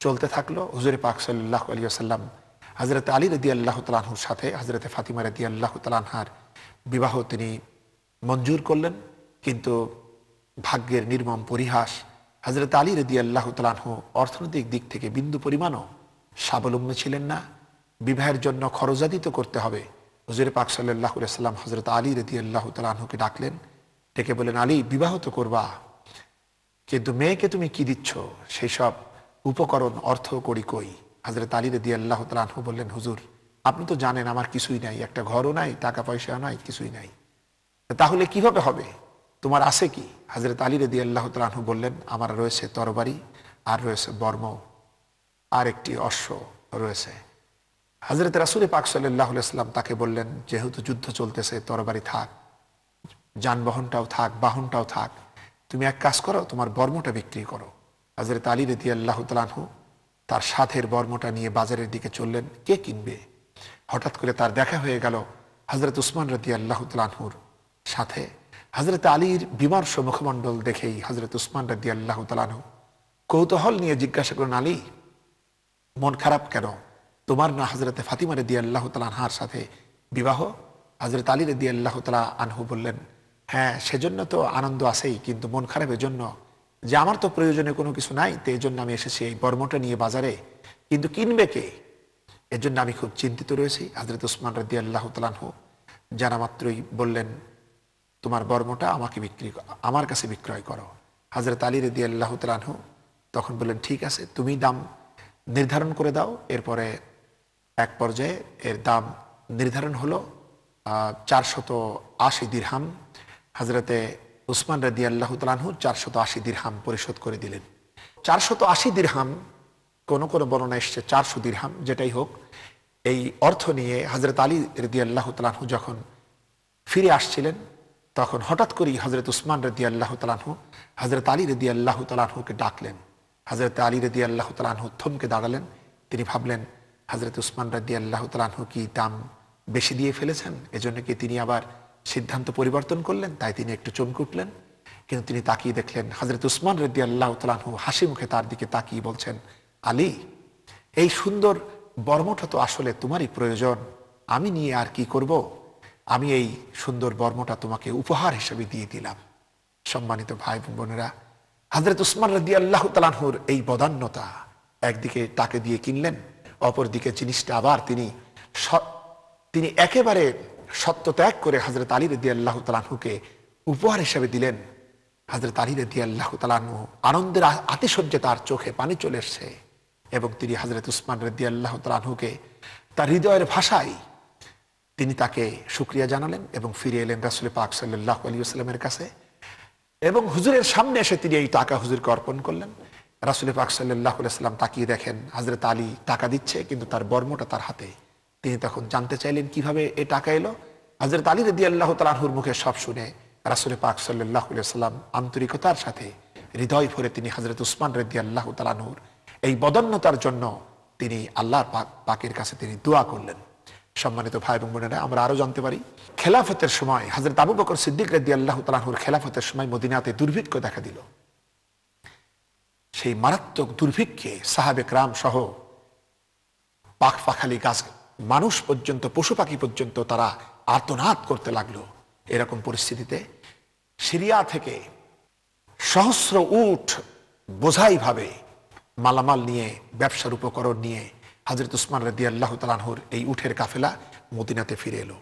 চলতে থাকলো, হুজুর পাক সাল্লাল্লাহু আলাইহি ওয়াসাল্লাম হযরতে আলী রাদিয়াল্লাহু তাআলা আনহুর সাথে হযরতে ফাতিমা রাদিয়াল্লাহু তাআলা আনহার বিবাহ তিনি মঞ্জুর করলেন। কিন্তু ভাগ্যের নির্মম পরিহাস, হযরত আলী রাদিয়াল্লাহু তাআলা আনহু অর্থনৈতিক দিক থেকে বিন্দু পরিমাণও স্বাবলম্বী ছিলেন না। বিবাহের জন্য খরচাদি তো করতে হবে। হুজুর পাক সাল্লাল্লাহু আলাইহি ওয়াসাল্লাম হযরত আলী রাদিয়াল্লাহু তাআলা আনহুকে ডাকলেন, ডেকে বলেন, আলী, বিবাহ তো করবা, কিন্তু মেয়েকে তুমি কি দিচ্ছ? সেই সব উপকরণ অর্থ করি কই? হযরত আলী রাদিয়াল্লাহু তাআলা আনহু বললেন, হুজুর, আপনি তো জানেন আমার কিছুই নাই, একটা ঘরও নাই, টাকা পয়সা নাই, কিছুই নাই, তাহলে কিভাবে হবে? তোমার আছে কি? হযরত আলী রাদিয়াল্লাহু তাআলা আনহু বললেন, আমার রয়েছে তরবারি, আর রয়েছে বর্ম, আর একটি অশ্ব রয়েছে। হযরত রাসূল পাক সাল্লাল্লাহু আলাইহি ওয়াসাল্লাম তাকে বললেন, যেহেতু যুদ্ধ চলতেছে, তরবারি থাক, যানবাহনটাও থাক, বাহনটাও থাক, তুমি এক কাজ করো, তোমার বর্মটা বিক্রি করো। হযরত আলী রাদিয়াল্লাহু তাআলা আনহু তার সাথের বর্মটা নিয়ে বাজারের দিকে চললেন। কে কিনবে? হঠাৎ করে তার দেখা হয়ে গেল হযরত উসমান রাদিয়াল্লাহু তাআলা আনহুর সাথে। হযরত আলীর বিমর্ষ মুখমণ্ডল দেখেই হযরত উসমান রাদিয়াল্লাহু তাআলা আনহু কৌতূহল নিয়ে জিজ্ঞাসা করলেন, আলী, মন খারাপ কেন? তোমার না হযরতে ফাতিমা রাদিয়াল্লাহু তাআলা আনহার সাথে বিবাহ? হযরত আলী রাদিয়াল্লাহু তাআলা আনহু বললেন, হ্যাঁ, সেজন্য তো আনন্দ আছেই, কিন্তু মন খারাপের জন্য যে আমার তো প্রয়োজনে কোনো কিছু নাই, তো এই জন্য আমি এসেছি এই বর্মটা নিয়ে বাজারে, কিন্তু কিনবে কে? এর জন্য আমি খুব চিন্তিত রয়েছি। হযরত উসমান রাদিয়াল্লাহু তাআলা আনহু জানা মাত্রই বললেন, তোমার বর্মটা আমার কাছে বিক্রয় করো। হযরত আলী রাদিয়াল্লাহু তাআলা আনহু তখন বললেন, ঠিক আছে, তুমি দাম নির্ধারণ করে দাও। এরপরে এক পর্যায়ে এর দাম নির্ধারণ হলো 480 দিরহাম। হযরতে উসমান রাদিয়াল্লাহু তাআলা আনহু 480 দিরহাম পরিশোধ করে দিলেন। 480 দিরহাম, কোন কোন বর্ণনা এসছে 400 দিরহাম, যেটাই হোক, এই অর্থ নিয়ে হযরত আলী রাদিয়াল্লাহু তাআলা আনহু যখন ফিরে আসছিলেন, তখন হঠাৎ করেই হযরত উসমান রাদিয়াল্লাহু তাআলা আনহু হযরত আলী রাদিয়াল্লাহু তাআলা আনহুকে ডাকলেন। হযরত আলী রাদিয়াল্লাহু তাআলা আনহু থমকে দাঁড়ালেন। তিনি ভাবলেন, হযরত উসমান রাদিয়াল্লাহু তাআলা আনহু কি দাম বেশি দিয়ে ফেলেছেন? এজন্য কি তিনি আবার সিদ্ধান্ত পরিবর্তন করলেন? তাই তিনি একটু চমকে উঠলেন। কিন্তু তিনি তাকিয়ে দেখলেন হযরত উসমান রাদিয়াল্লাহু তাআলা আনহু হাসি মুখে তার দিকে তাকিয়ে বলছেন, আলী, এই সুন্দর বর্মটা তো আসলে তোমারই প্রয়োজন, আমি নিয়ে আর কি করব? আমি এই সুন্দর বর্মটা তোমাকে উপহার হিসেবে দিয়ে দিলাম। সম্মানিত ভাই বোনেরা, হযরত উসমান রাদিয়াল্লাহু তাআলা আনহুর এই বদান্যতা, একদিকে তাকে দিয়ে কিনলেন, অপরদিকে জিনিসটা আবার তিনি একেবারে সত্য ত্যাগ করে হযরত আলী রাদিয়াল্লাহু তাআলা আনহুকে উপহার হিসেবে দিলেন। হযরত আলী রাদিয়াল্লাহু তাআলা আনহু আনন্দের আতিশয্যে তার চোখে পানি চলে এসেছে এবং তিনি হযরত উসমান রাদিয়াল্লাহু তাআলা আনহুকে তার হৃদয়ের ভাষায় তিনি তাকে শুকরিয়া জানালেন এবং ফিরে এলেন রাসূল পাক সাল্লাল্লাহু আলাইহি ওয়াসাল্লামের কাছে এবং হুজুরের সামনে এসে তিনি এই টাকা হুজুরকে অর্পণ করলেন। রাসূল পাক সাল্লাল্লাহু আলাইহি ওয়াসাল্লাম তাকিয়ে দেখেন হযরত আলী টাকা দিচ্ছে, কিন্তু তার বর্মটা তার হাতে। তিনি তখন জানতে চাইলেন কিভাবে এই টাকা এলো। হযরত আলী রাদিয়াল্লাহু তাআলা আনহুর মুখে সব শুনে রাসূল পাক সাল্লাল্লাহু আলাইহি ওয়াসাল্লাম আন্তরিকতার সাথে হৃদয় ভরে তিনি হযরত উসমান রাদিয়াল্লাহু তাআলা আনহুর এই বদান্যতার জন্য তিনি আল্লাহর পাকের কাছে তিনি দোয়া করলেন। সম্মানিত ভাই এবং বোনেরা, আমরা আরো জানতে পারি খেলাফতের সময় হযরত আবু বকর সিদ্দিক রাদিয়াল্লাহু তাআলা আনহুর খেলাফতের সময় মদিনাতে দুর্ভিক্ষ দেখা দিল। সেই মারাত্মক দুর্ভিক্ষে সাহাবে কেরাম সহ পাখ পাখালি গাছ মানুষ পর্যন্ত পশু পাখি পর্যন্ত তারা আর্তনাদ করতে লাগলো। এরকম পরিস্থিতিতে সিরিয়া থেকে সহস্র উট বোঝাই ভাবে মালামাল নিয়ে, ব্যবসার উপকরণ নিয়ে হযরত উসমান রাদিয়াল্লাহু তাআলা আনহুর এই উটের কাফেলা মদিনাতে ফিরে এলো।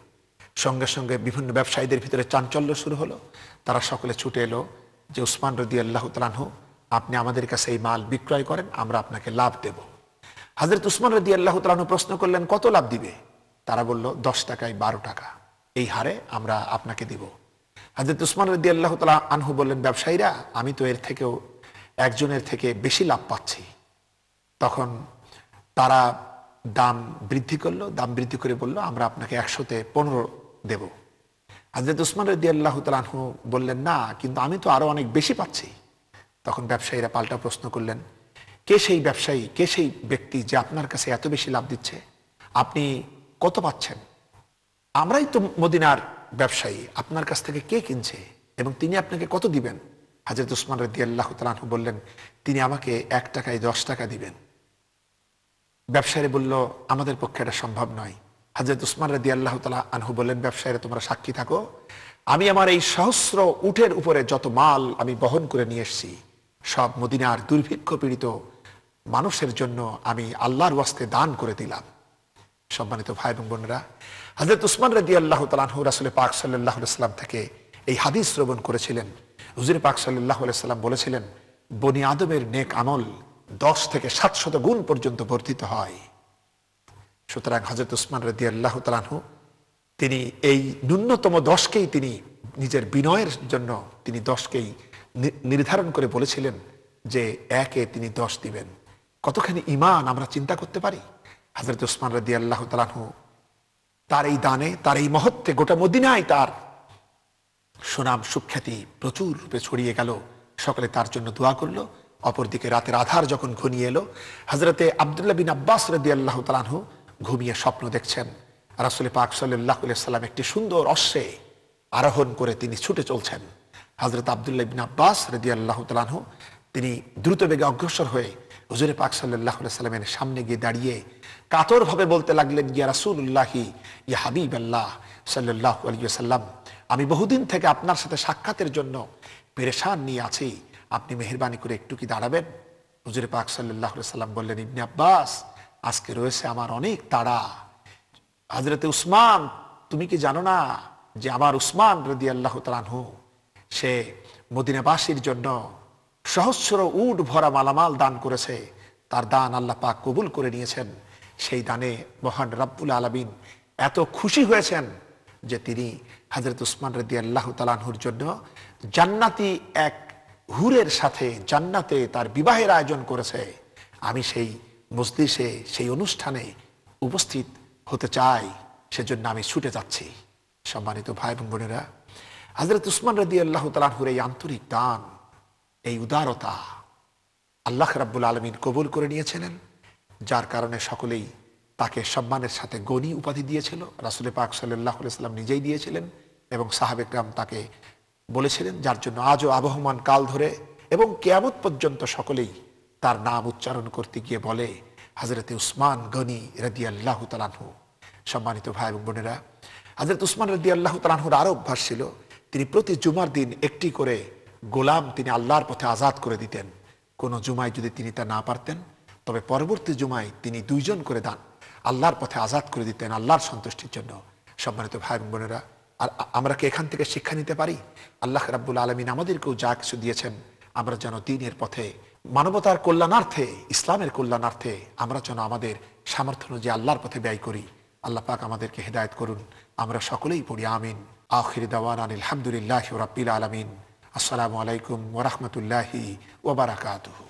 সঙ্গে সঙ্গে বিভিন্ন ব্যবসায়ীদের ভিতরে চাঞ্চল্য শুরু হলো। তারা সকলে ছুটে এলো যে উসমান রাদিয়াল্লাহু তাআলা আনহু, আপনি আমাদের কাছে এই মাল বিক্রয় করেন, আমরা আপনাকে লাভ দেব। হযরত উসমান রাদিয়াল্লাহু তাআলা আনহু প্রশ্ন করলেন, কত লাভ দিবে? তারা বলল, 10 টাকায় 12 টাকা, এই হারে আমরা আপনাকে দিব। হযরত উসমান রাদিয়াল্লাহু তাআলা আনহু বললেন, ব্যবসায়ীরা, আমি তো এর থেকেও একজনের থেকে বেশি লাভ পাচ্ছি। তখন তারা দাম বৃদ্ধি করলো, দাম বৃদ্ধি করে বলল, আমরা আপনাকে 100-তে 15 দেব। হযরত উসমান রাদিয়াল্লাহু তাআলা আনহু বললেন, না, কিন্তু আমি তো আরো অনেক বেশি পাচ্ছি। তখন ব্যবসায়ীরা পাল্টা প্রশ্ন করলেন, কে সেই ব্যবসায়ী, কে সেই ব্যক্তি যে আপনার কাছে এত বেশি লাভ দিচ্ছে? আপনি কত পাচ্ছেন? আমরাই তো মদিনার ব্যবসায়ী, আপনার কাছ থেকে কে কিনছে এবং তিনি আপনাকে কত দিবেন? হযরত উসমান রাদিয়াল্লাহু তাআলা আনহু বললেন, তিনি আমাকে 1 টাকায় 10 টাকা দিবেন। ব্যবসায়ী বলল, আমাদের পক্ষে এটা সম্ভব নয়। হযরত উসমান রাদিয়াল্লাহু তাআলা আনহু বললেন, ব্যবসায়ীরা, তোমরা সাক্ষী থাকো, আমি আমার এই সহস্র উটের উপরে যত মাল আমি বহন করে নিয়ে এসেছি, সব মদিনার দুর্ভিক্ষ পীড়িত মানুষের জন্য আমি আল্লাহর ওয়াস্তে দান করে দিলাম। সম্মানিত ভাই এবং বোনেরা, হযরত উসমান রাদিয়াল্লাহু তাআলা আনহু রাসূল পাক সাল্লাল্লাহু আলাইহি ওয়াসাল্লাম থেকে এই হাদিস শ্রবণ করেছিলেন। হুজুর পাক সাল্লাল্লাহু আলাইহি ওয়াসাল্লাম বলেছিলেন, বনি আদমের নেক আমল 10 থেকে 700 গুণ পর্যন্ত বর্ধিত হয়। সুতরাং হযরত উসমান রাদিয়াল্লাহু তাআলা আনহু তিনি এই ন্যূনতম 10কেই তিনি নিজের বিনয়ের জন্য তিনি 10কেই নির্ধারণ করে বলেছিলেন যে 1-এ তিনি 10 দিবেন। কতখানি ঈমান আমরা চিন্তা করতে পারি। হযরত উসমান রাদিয়াল্লাহু তাআলা আনহু তার এই দানে, তার এই মহত্বে গোটা মদিনায় তার সুনাম সুখ্যাতি প্রচুর রূপে ছড়িয়ে গেল। সকলে তার জন্য দোয়া করলো। অপরদিকে রাতের আধার যখন ঘনিয়ে এলো, হযরতে আব্দুল্লাহ বিন আব্বাস রাদিয়াল্লাহু তাআলা আনহু ঘুমিয়ে স্বপ্ন দেখছেন রাসূল পাক সাল্লাল্লাহু আলাইহি ওয়াসাল্লাম একটি সুন্দর অশ্বে আরোহণ করে তিনি ছুটে চলছেন। হযরত আব্দুল্লাহ বিন আব্বাস রাদিয়াল্লাহু তাআলা আনহু তিনি দ্রুত বেগে অগ্রসর হয়ে হুজুর পাক সাল্লাল্লাহু আলাইহি ওয়াসাল্লামের সামনে গিয়ে দাঁড়িয়ে কাতরভাবে বলতে লাগলেন, ইয়া রাসূলুল্লাহি, ইয়া হাবিবাল্লাহ সাল্লাল্লাহু আলাইহি ওয়াসাল্লাম, আমি বহুদিন থেকে আপনার সাথে সাক্ষাতের জন্য পেরেশান নিয়ে আছি, আপনি মেহেরবানি করে একটু কি দাঁড়াবেন? হুজুর পাক সাল্লাল্লাহু আলাইহি ওয়াসাল্লাম বললেন, ইবনে আব্বাস, আজকে রয়েছে আমার অনেক তাড়া। হযরতে উসমান, তুমি কি জানো না যে আমার উসমান রাদিয়াল্লাহু তাআলা আনহু সে মদিনাবাসীর জন্য সহস্র উট ভরা মালামাল দান করেছে, তার দান আল্লাহ পাক কবুল করে নিয়েছেন। সেই দানে মহান রব্বুল আলামিন এত খুশি হয়েছেন যে তিনি হযরত উসমান রাদিয়াল্লাহু তাআলা আনহুর জন্য জান্নাতি এক হুরের সাথে জান্নাতে তার বিবাহের আয়োজন করেছে। আমি সেই মজলিসে, সেই অনুষ্ঠানে উপস্থিত হতে চাই, সেজন্য আমি ছুটে যাচ্ছি। সম্মানিত ভাই এবং বোনেরা, হযরত উসমান রাদিয়াল্লাহু তাআলা আনহুর এই আন্তরিক দান, এই উদারতা আল্লাহ রাব্বুল আলামিন কবুল করে নিয়েছিলেন, যার কারণে সকলেই তাকে সম্মানের সাথে গনি উপাধি দিয়েছিল। রাসূল পাক সাল্লাল্লাহু আলাইহি ওয়াসাল্লাম নিজেই দিয়েছিলেন এবং সাহাবে কেরাম তাকে বলেছিলেন, যার জন্য আজও আবহমান কাল ধরে এবং কিয়ামত পর্যন্ত সকলেই তার নাম উচ্চারণ করতে গিয়ে বলে, হযরতে উসমান গনি রাদিয়াল্লাহু তাআলা আনহু। সম্মানিত ভাই এবং বোনেরা, হযরত উসমান রাদিয়াল্লাহু তাআলা আনহুর আরো অভ্যাস ছিল, তিনি প্রতি জুমার দিন একটি করে গোলাম তিনি আল্লাহর পথে আজাদ করে দিতেন। কোন জুমায় যদি তিনি তা না পারতেন, তবে পরবর্তী জুমায় তিনি 2 জন করে দান আল্লাহর পথে আজাদ করে দিতেন আল্লাহর সন্তুষ্টির জন্য। সম্মানিত ভাই এবং বোনেরা, আর আমরা কি এখান থেকে শিক্ষা নিতে পারি? আল্লাহ রাব্বুল আলামিন আমাদেরকেও যা কিছু দিয়েছেন, আমরা যেন দ্বীনের পথে, মানবতার কল্যাণার্থে, ইসলামের কল্যাণার্থে আমরা যেন আমাদের সামর্থ্য অনুযায়ী আল্লাহর পথে ব্যয় করি। আল্লাহ পাক আমাদেরকে হেদায়েত করুন। আমরা সকলেই পড়ি আমিন। আখির দাওয়ানা আলহামদুলিল্লাহি রাব্বিল আলামিন। আসসালামু আলাইকুম ওয়া রাহমাতুল্লাহি ওয়া বারাকাতুহু।